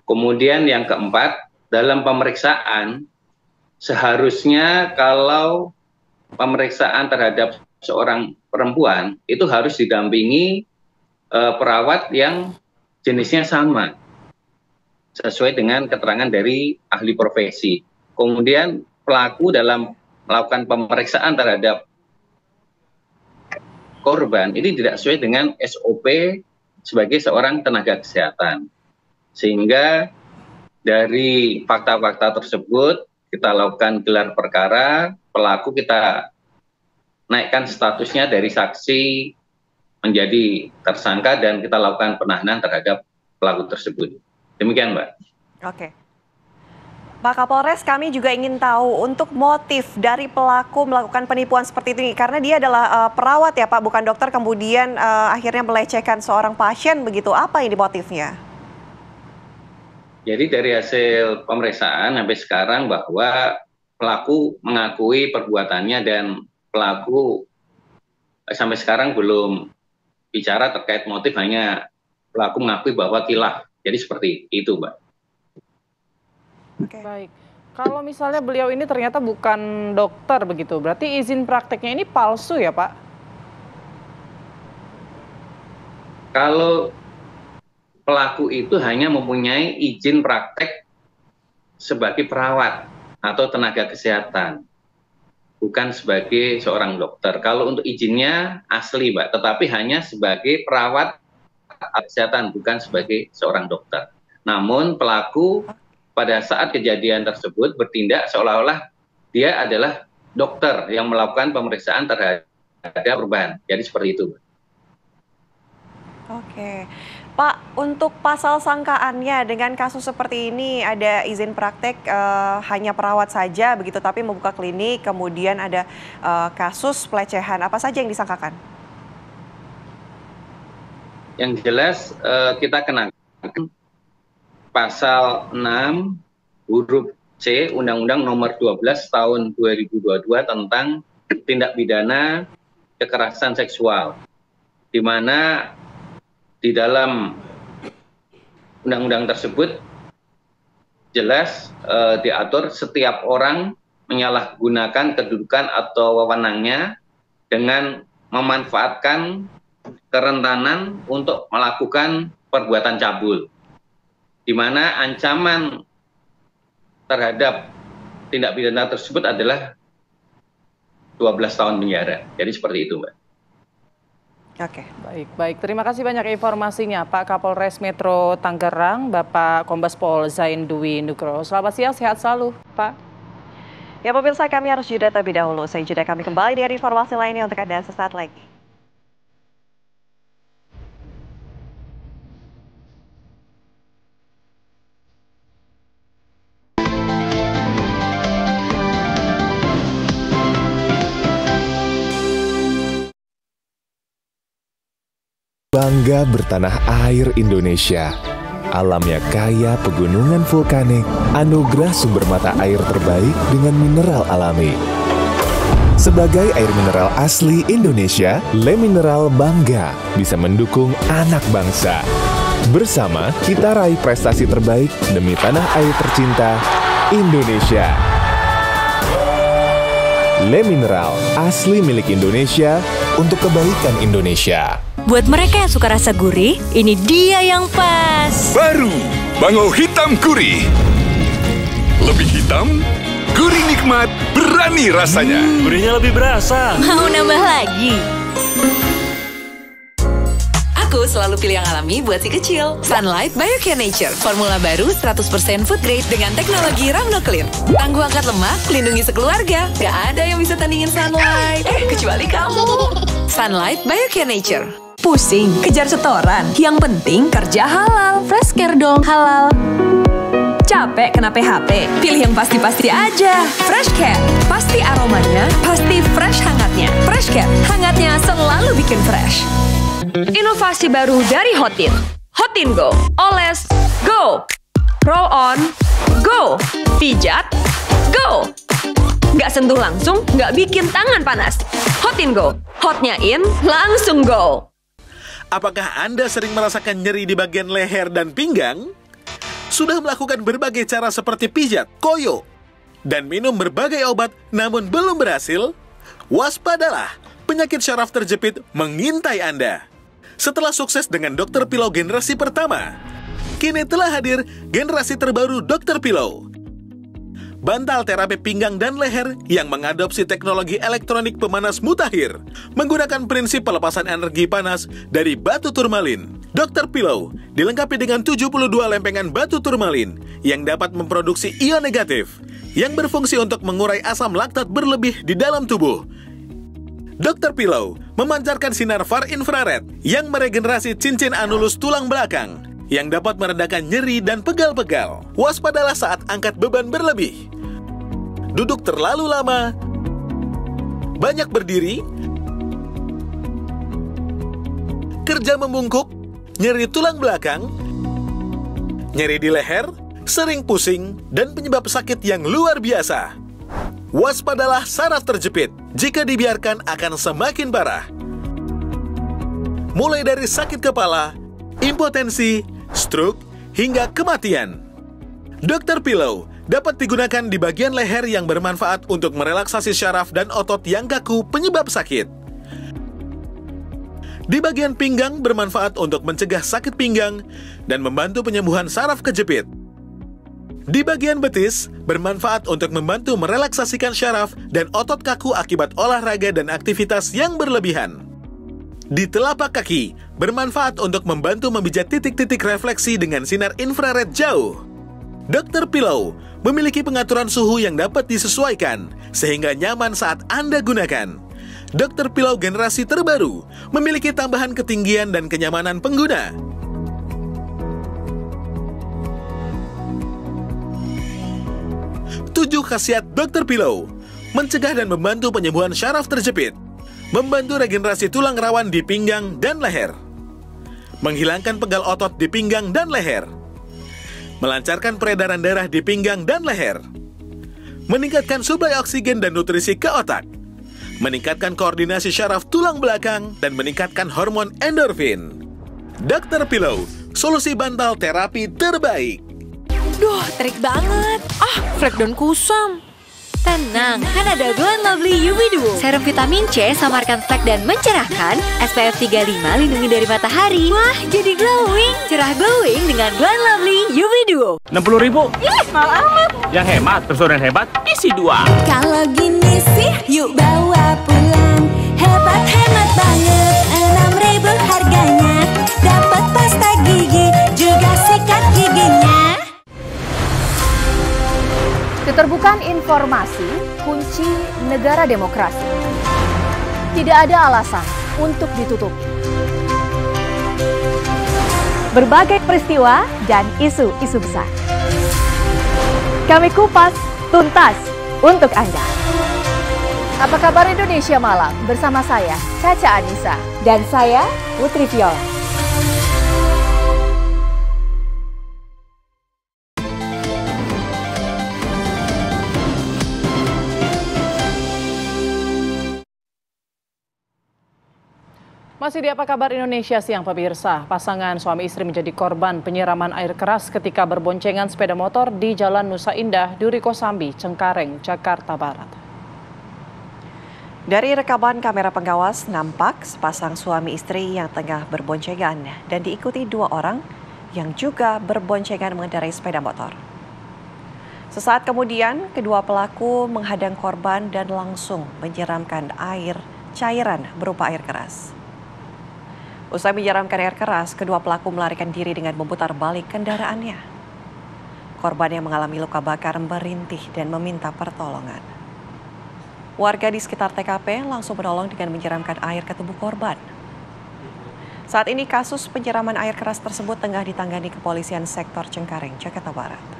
Kemudian yang keempat, dalam pemeriksaan, seharusnya kalau pemeriksaan terhadap seorang perempuan itu harus didampingi perawat yang jenisnya sama, sesuai dengan keterangan dari ahli profesi. Kemudian pelaku dalam melakukan pemeriksaan terhadap korban ini tidak sesuai dengan SOP sebagai seorang tenaga kesehatan. Sehingga dari fakta-fakta tersebut kita lakukan gelar perkara, pelaku kita naikkan statusnya dari saksi menjadi tersangka dan kita lakukan penahanan terhadap pelaku tersebut. Demikian, Mbak. Oke. Pak Kapolres, kami juga ingin tahu untuk motif dari pelaku melakukan penipuan seperti ini, karena dia adalah perawat ya Pak, bukan dokter, kemudian akhirnya melecehkan seorang pasien begitu. Apa ini motifnya? Jadi dari hasil pemeriksaan sampai sekarang bahwa pelaku mengakui perbuatannya dan pelaku sampai sekarang belum bicara terkait motif, hanya pelaku mengakui bahwa kilaf. Jadi seperti itu, Mbak. Baik. Kalau misalnya beliau ini ternyata bukan dokter begitu, berarti izin prakteknya ini palsu ya, Pak? Kalau pelaku itu hanya mempunyai izin praktek sebagai perawat atau tenaga kesehatan, bukan sebagai seorang dokter. Kalau untuk izinnya asli, Mbak, tetapi hanya sebagai perawat kesehatan, bukan sebagai seorang dokter. Namun pelaku pada saat kejadian tersebut bertindak seolah-olah dia adalah dokter yang melakukan pemeriksaan terhadap korban. Jadi seperti itu. Oke, Pak, untuk pasal sangkaannya dengan kasus seperti ini ada izin praktek hanya perawat saja begitu, tapi membuka klinik, kemudian ada kasus pelecehan, apa saja yang disangkakan? Yang jelas kita kenakan pasal 6 huruf C Undang-Undang Nomor 12 Tahun 2022 tentang tindak pidana kekerasan seksual, di mana di dalam undang-undang tersebut jelas diatur setiap orang menyalahgunakan kedudukan atau wewenangnya dengan memanfaatkan kerentanan untuk melakukan perbuatan cabul, di mana ancaman terhadap tindak pidana tersebut adalah 12 tahun penjara. Jadi seperti itu, Mbak. Oke, baik. Terima kasih banyak informasinya, Pak Kapolres Metro Tangerang, Bapak Kombes Pol Zain Dwi Nugroho. Selamat siang, sehat selalu, Pak. Ya, pemirsa, kami harus jeda terlebih dahulu. Saya jeda, kami kembali dengan informasi lainnya untuk Anda sesaat lagi. Bangga bertanah air Indonesia. Alamnya kaya pegunungan vulkanik, anugerah sumber mata air terbaik dengan mineral alami. Sebagai air mineral asli Indonesia, Le Mineral bangga bisa mendukung anak bangsa. Bersama kita raih prestasi terbaik demi tanah air tercinta, Indonesia. Le Mineral, asli milik Indonesia untuk kebaikan Indonesia. Buat mereka yang suka rasa gurih, ini dia yang pas. Baru, Bango Hitam Gurih. Lebih hitam, gurih nikmat, berani rasanya. Gurihnya lebih berasa. Mau nambah lagi? Aku selalu pilih yang alami buat si kecil. Sunlight Biocare Nature. Formula baru 100% food grade dengan teknologi Rhamno Clear. Tangguh angkat lemak, lindungi sekeluarga. Gak ada yang bisa tandingin Sunlight. Kecuali kamu. Sunlight Biocare Nature. Pusing, kejar setoran. Yang penting kerja halal. Fresh Care dong, halal. Capek kena PHP? Pilih yang pasti-pasti aja. Fresh Care. Pasti aromanya, pasti fresh hangatnya. Fresh Care, hangatnya selalu bikin fresh. Inovasi baru dari Hotin. Hotin Go. Oles, go. Roll on, go. Pijat, go. Nggak sentuh langsung, nggak bikin tangan panas. Hotin Go. Hotnya in, langsung go. Apakah Anda sering merasakan nyeri di bagian leher dan pinggang? Sudah melakukan berbagai cara seperti pijat, koyo, dan minum berbagai obat namun belum berhasil? Waspadalah, penyakit syaraf terjepit mengintai Anda. Setelah sukses dengan Dr. Pillow generasi pertama, kini telah hadir generasi terbaru Dr. Pillow. Bantal terapi pinggang dan leher yang mengadopsi teknologi elektronik pemanas mutakhir, menggunakan prinsip pelepasan energi panas dari batu turmalin. Dr. Pillow dilengkapi dengan 72 lempengan batu turmalin yang dapat memproduksi ion negatif, yang berfungsi untuk mengurai asam laktat berlebih di dalam tubuh. Dr. Pillow memancarkan sinar far infrared yang meregenerasi cincin anulus tulang belakang, yang dapat meredakan nyeri dan pegal-pegal. Waspadalah saat angkat beban berlebih, duduk terlalu lama, banyak berdiri, kerja membungkuk, nyeri tulang belakang, nyeri di leher, sering pusing, dan penyebab sakit yang luar biasa. Waspadalah saraf terjepit. Jika dibiarkan akan semakin parah. Mulai dari sakit kepala, impotensi, stroke, hingga kematian. Dr. Pillow dapat digunakan di bagian leher yang bermanfaat untuk merelaksasi syaraf dan otot yang kaku penyebab sakit. Di bagian pinggang bermanfaat untuk mencegah sakit pinggang dan membantu penyembuhan saraf kejepit. Di bagian betis bermanfaat untuk membantu merelaksasikan syaraf dan otot kaku akibat olahraga dan aktivitas yang berlebihan. Di telapak kaki bermanfaat untuk membantu memijat titik-titik refleksi dengan sinar infrared jauh. Dr. Pillow memiliki pengaturan suhu yang dapat disesuaikan sehingga nyaman saat Anda gunakan. Dr. Pillow generasi terbaru memiliki tambahan ketinggian dan kenyamanan pengguna. Tujuh khasiat Dr. Pillow: mencegah dan membantu penyembuhan syaraf terjepit, membantu regenerasi tulang rawan di pinggang dan leher, menghilangkan pegal otot di pinggang dan leher, melancarkan peredaran darah di pinggang dan leher, meningkatkan suplai oksigen dan nutrisi ke otak, meningkatkan koordinasi syaraf tulang belakang, dan meningkatkan hormon endorfin. Dr. Pillow, solusi bantal terapi terbaik. Duh, trik banget. Flek dan kusam. Tenang, kan ada Glow & Lovely UV Duo. Serum vitamin C samarkan flek dan mencerahkan. SPF 35 lindungi dari matahari. Wah, jadi glowing. Cerah glowing dengan Glow & Lovely UV Duo. 60.000. Ih, mahal amat. Yang hemat, restoran hebat, isi 2. Kalau gini sih, yuk bawa pulang. Hebat, hemat banget. 6.000 harganya. Dapat pasta gigi, juga sikat giginya. Keterbukaan informasi kunci negara demokrasi. Tidak ada alasan untuk ditutup. Berbagai peristiwa dan isu-isu besar kami kupas tuntas untuk Anda. Apa kabar Indonesia Malam? Bersama saya, Caca Anissa. Dan saya, Putri Viola. Masih di Apa Kabar Indonesia Siang pemirsa, pasangan suami istri menjadi korban penyiraman air keras ketika berboncengan sepeda motor di Jalan Nusa Indah, Duri Kosambi, Cengkareng, Jakarta Barat. Dari rekaman kamera pengawas nampak sepasang suami istri yang tengah berboncengan dan diikuti dua orang yang juga berboncengan mengendarai sepeda motor. Sesaat kemudian, kedua pelaku menghadang korban dan langsung menyiramkan cairan berupa air keras. Usai menyiramkan air keras, kedua pelaku melarikan diri dengan memutar balik kendaraannya. Korban yang mengalami luka bakar merintih dan meminta pertolongan. Warga di sekitar TKP langsung menolong dengan menyiramkan air ke tubuh korban. Saat ini kasus penyiraman air keras tersebut tengah ditangani kepolisian sektor Cengkareng, Jakarta Barat.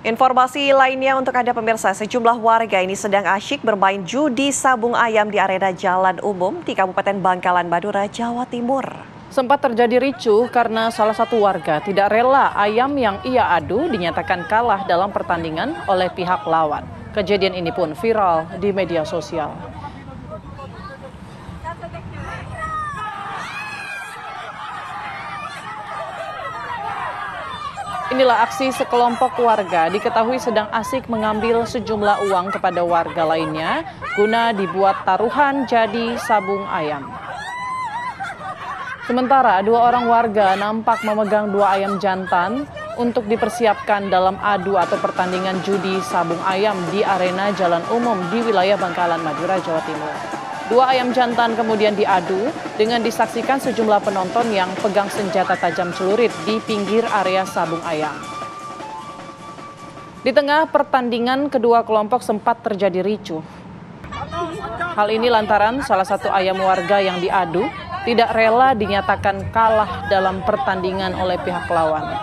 Informasi lainnya untuk Anda pemirsa, sejumlah warga ini sedang asyik bermain judi sabung ayam di arena jalan umum di Kabupaten Bangkalan, Madura, Jawa Timur. Sempat terjadi ricuh karena salah satu warga tidak rela ayam yang ia adu dinyatakan kalah dalam pertandingan oleh pihak lawan. Kejadian ini pun viral di media sosial. Inilah aksi sekelompok warga diketahui sedang asik mengambil sejumlah uang kepada warga lainnya guna dibuat taruhan jadi sabung ayam. Sementara dua orang warga nampak memegang dua ayam jantan untuk dipersiapkan dalam adu atau pertandingan judi sabung ayam di arena jalan umum di wilayah Bangkalan, Madura, Jawa Timur. Dua ayam jantan kemudian diadu dengan disaksikan sejumlah penonton yang pegang senjata tajam celurit di pinggir area sabung ayam. Di tengah pertandingan, kedua kelompok sempat terjadi ricuh. Hal ini lantaran salah satu ayam warga yang diadu tidak rela dinyatakan kalah dalam pertandingan oleh pihak lawan.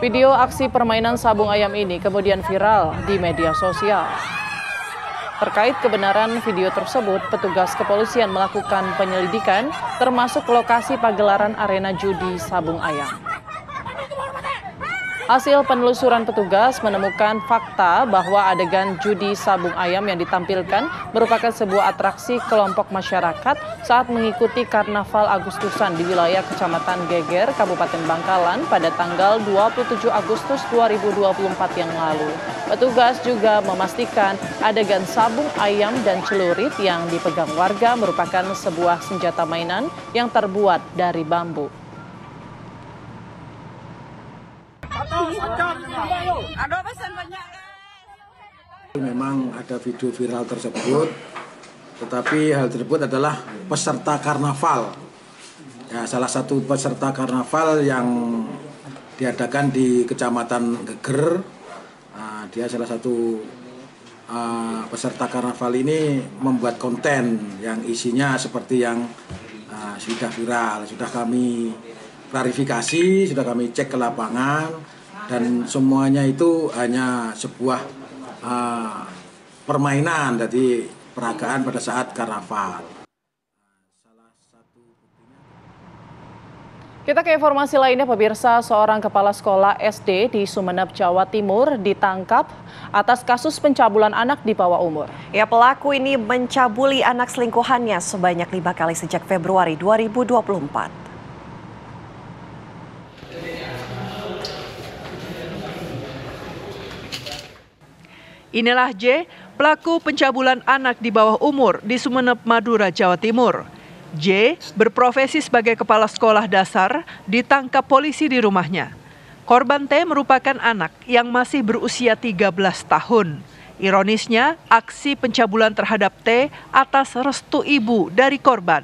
Video aksi permainan sabung ayam ini kemudian viral di media sosial. Terkait kebenaran video tersebut, petugas kepolisian melakukan penyelidikan termasuk lokasi pagelaran arena judi sabung ayam. Hasil penelusuran petugas menemukan fakta bahwa adegan judi sabung ayam yang ditampilkan merupakan sebuah atraksi kelompok masyarakat saat mengikuti Karnaval Agustusan di wilayah Kecamatan Geger, Kabupaten Bangkalan pada tanggal 27 Agustus 2024 yang lalu. Petugas juga memastikan adegan sabung ayam dan celurit yang dipegang warga merupakan sebuah senjata mainan yang terbuat dari bambu. Memang ada video viral tersebut, tetapi hal tersebut adalah peserta karnaval. Ya, salah satu peserta karnaval yang diadakan di Kecamatan Geger. Dia salah satu peserta karnaval ini membuat konten yang isinya seperti yang sudah viral, sudah kami klarifikasi, sudah kami cek ke lapangan, dan semuanya itu hanya sebuah permainan, jadi peragaan pada saat karnaval. Kita ke informasi lainnya, pemirsa. Seorang kepala sekolah SD di Sumeneb, Jawa Timur ditangkap atas kasus pencabulan anak di bawah umur. Ya, pelaku ini mencabuli anak selingkuhannya sebanyak 5 kali sejak Februari 2024. Inilah J, pelaku pencabulan anak di bawah umur di Sumeneb, Madura, Jawa Timur. J berprofesi sebagai kepala sekolah dasar, ditangkap polisi di rumahnya. Korban T merupakan anak yang masih berusia 13 tahun. Ironisnya, aksi pencabulan terhadap T atas restu ibu dari korban.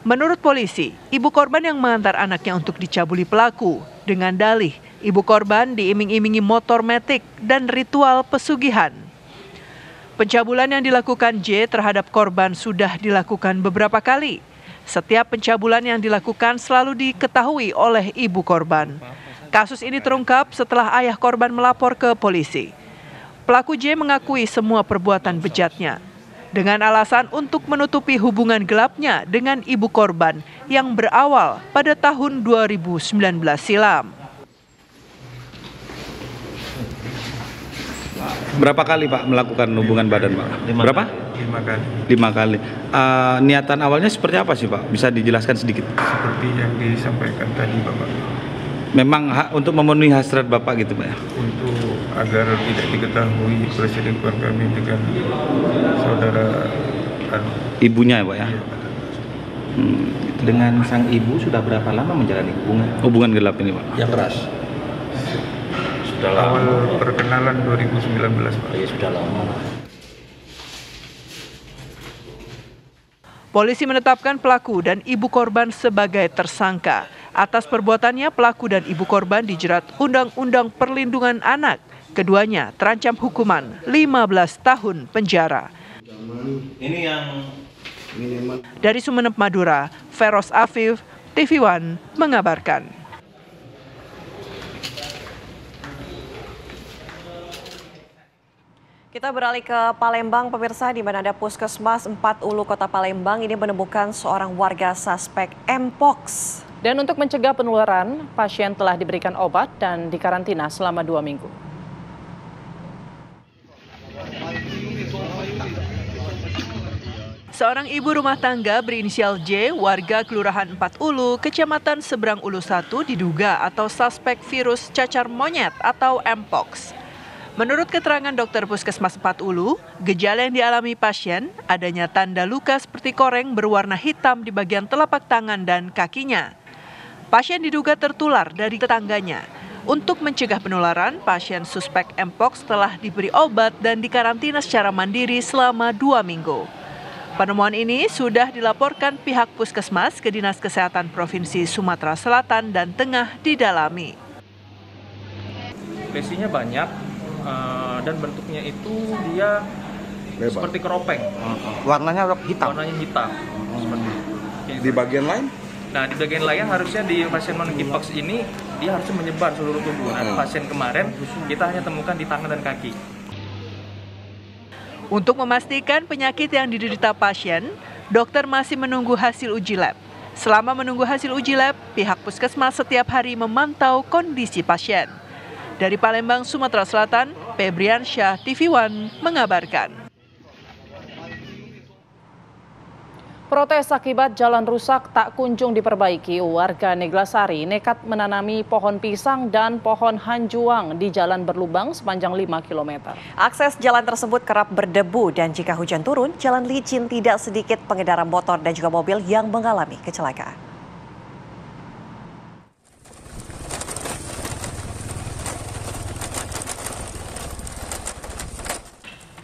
Menurut polisi, ibu korban yang mengantar anaknya untuk dicabuli pelaku dengan dalih ibu korban diiming-imingi motor metik dan ritual pesugihan. Pencabulan yang dilakukan J terhadap korban sudah dilakukan beberapa kali. Setiap pencabulan yang dilakukan selalu diketahui oleh ibu korban. Kasus ini terungkap setelah ayah korban melapor ke polisi. Pelaku J mengakui semua perbuatan bejatnya dengan alasan untuk menutupi hubungan gelapnya dengan ibu korban yang berawal pada tahun 2019 silam. Berapa kali Pak melakukan hubungan badan Pak? Berapa? 5 kali. 5 kali. Niatan awalnya seperti apa sih Pak? Bisa dijelaskan sedikit? Seperti yang disampaikan tadi Bapak. Memang untuk memenuhi hasrat Bapak gitu Pak ya? Untuk agar tidak diketahui perselingkuhan kami dengan saudara ibunya ya Pak ya? Iya. Dengan sang ibu sudah berapa lama menjalani hubungan gelap ini Pak? Yang keras. Awal perkenalan 2019 Pak. Ya, sudah lama. Polisi menetapkan pelaku dan ibu korban sebagai tersangka. Atas perbuatannya, pelaku dan ibu korban dijerat Undang-Undang Perlindungan Anak. Keduanya terancam hukuman 15 tahun penjara. Ini yang Dari Sumeneb, Madura, Feros Afif, TV One mengabarkan. Kita beralih ke Palembang, pemirsa, di mana ada Puskesmas 4 Ulu Kota Palembang ini menemukan seorang warga suspek Mpox. Dan untuk mencegah penularan, pasien telah diberikan obat dan dikarantina selama 2 minggu. Seorang ibu rumah tangga berinisial J, warga Kelurahan 4 Ulu, Kecamatan Seberang Ulu 1 diduga atau suspek virus cacar monyet atau Mpox. Menurut keterangan dokter Puskesmas 4 Ulu, gejala yang dialami pasien adanya tanda luka seperti koreng berwarna hitam di bagian telapak tangan dan kakinya. Pasien diduga tertular dari tetangganya. Untuk mencegah penularan, pasien suspek Mpox telah diberi obat dan dikarantina secara mandiri selama 2 minggu. Penemuan ini sudah dilaporkan pihak Puskesmas ke Dinas Kesehatan Provinsi Sumatera Selatan dan Tengah didalami. Lesinya banyak. Dan bentuknya itu dia lebar, seperti keropeng. Warnanya hitam. Warnanya hitam. Seperti itu. Di bagian lain? Nah, di bagian lain harusnya di pasien monkeypox ini dia harusnya menyebar seluruh tubuh. Nah, pasien kemarin kita hanya temukan di tangan dan kaki. Untuk memastikan penyakit yang diderita pasien, dokter masih menunggu hasil uji lab. Selama menunggu hasil uji lab, pihak puskesmas setiap hari memantau kondisi pasien. Dari Palembang, Sumatera Selatan, Febriansyah, TV One mengabarkan. Protes akibat jalan rusak tak kunjung diperbaiki, warga Neglasari nekat menanami pohon pisang dan pohon hanjuang di jalan berlubang sepanjang 5 km. Akses jalan tersebut kerap berdebu dan jika hujan turun, jalan licin, tidak sedikit pengendara motor dan juga mobil yang mengalami kecelakaan.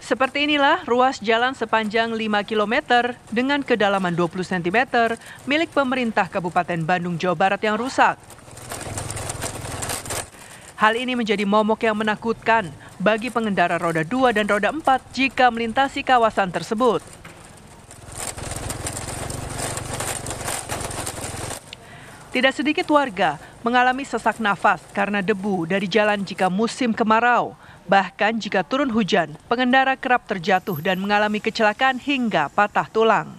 Seperti inilah ruas jalan sepanjang 5 km dengan kedalaman 20 cm milik pemerintah Kabupaten Bandung, Jawa Barat yang rusak. Hal ini menjadi momok yang menakutkan bagi pengendara roda 2 dan roda 4 jika melintasi kawasan tersebut. Tidak sedikit warga mengalami sesak nafas karena debu dari jalan jika musim kemarau. Bahkan jika turun hujan, pengendara kerap terjatuh dan mengalami kecelakaan hingga patah tulang.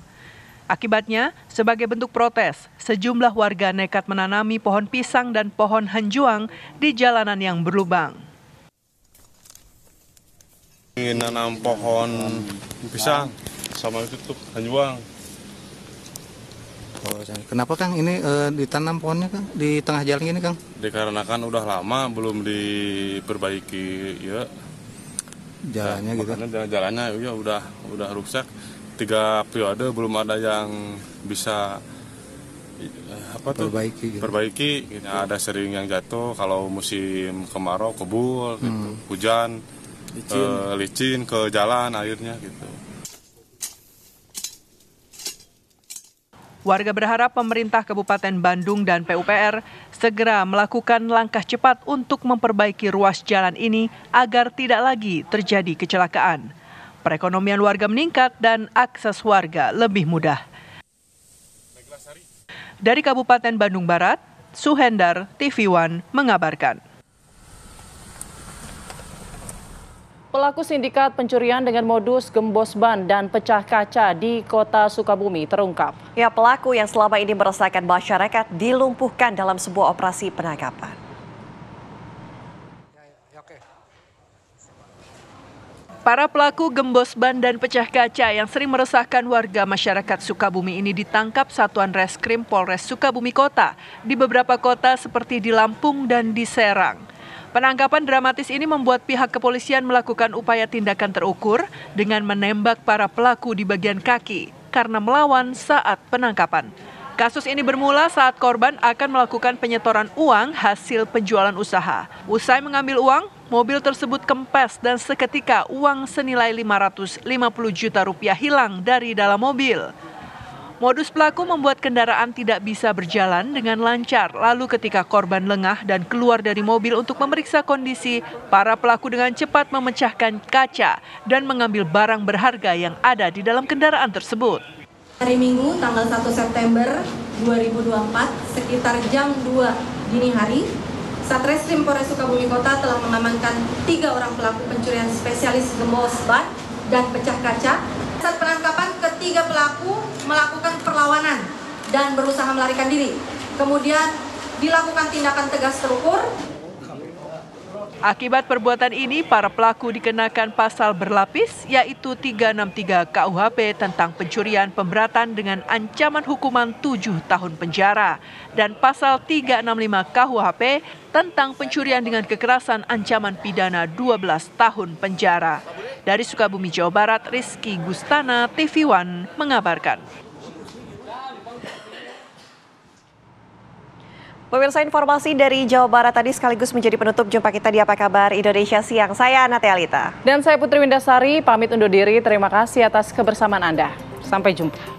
Akibatnya, sebagai bentuk protes, sejumlah warga nekat menanami pohon pisang dan pohon hanjuang di jalanan yang berlubang. Ingin nanam pohon pisang sama itu tuh hanjuang. Kenapa Kang ini ditanam pohonnya Kang di tengah jalan ini Kang? Dikarenakan udah lama belum diperbaiki ya. Jalannya gitu. Karena jalannya ya udah rusak. 3 periode belum ada yang bisa perbaiki gitu. Ada sering yang jatuh kalau musim kemarau kebul gitu. Hujan licin ke jalan airnya gitu. Warga berharap pemerintah Kabupaten Bandung dan PUPR segera melakukan langkah cepat untuk memperbaiki ruas jalan ini agar tidak lagi terjadi kecelakaan. Perekonomian warga meningkat dan akses warga lebih mudah. Dari Kabupaten Bandung Barat, Suhendar, TV One mengabarkan. Pelaku sindikat pencurian dengan modus gembos ban dan pecah kaca di Kota Sukabumi terungkap. Ya, pelaku yang selama ini meresahkan masyarakat dilumpuhkan dalam sebuah operasi penangkapan. Para pelaku gembos ban dan pecah kaca yang sering meresahkan warga masyarakat Sukabumi ini ditangkap Satuan Reskrim Polres Sukabumi Kota di beberapa kota seperti di Lampung dan di Serang. Penangkapan dramatis ini membuat pihak kepolisian melakukan upaya tindakan terukur dengan menembak para pelaku di bagian kaki karena melawan saat penangkapan. Kasus ini bermula saat korban akan melakukan penyetoran uang hasil penjualan usaha. Usai mengambil uang, mobil tersebut kempes dan seketika uang senilai 550 juta rupiah hilang dari dalam mobil. Modus pelaku membuat kendaraan tidak bisa berjalan dengan lancar. Lalu ketika korban lengah dan keluar dari mobil untuk memeriksa kondisi, para pelaku dengan cepat memecahkan kaca dan mengambil barang berharga yang ada di dalam kendaraan tersebut. Hari Minggu tanggal 1 September 2024 sekitar jam 2 dini hari, Satreskrim Polres Sukabumi Kota telah mengamankan 3 orang pelaku pencurian spesialis gembos ban dan pecah kaca. Saat penangkapan, ketiga pelaku melakukan perlawanan dan berusaha melarikan diri. Kemudian dilakukan tindakan tegas terukur. Akibat perbuatan ini, para pelaku dikenakan pasal berlapis, yaitu 363 KUHP tentang pencurian pemberatan dengan ancaman hukuman 7 tahun penjara dan pasal 365 KUHP tentang pencurian dengan kekerasan ancaman pidana 12 tahun penjara. Dari Sukabumi, Jawa Barat, Rizky Gustana, TV One mengabarkan. Pemirsa, informasi dari Jawa Barat tadi sekaligus menjadi penutup jumpa kita di Apa Kabar Indonesia Siang. Saya Ana Tealita. Dan saya Putri Windasari, pamit undur diri. Terima kasih atas kebersamaan Anda. Sampai jumpa.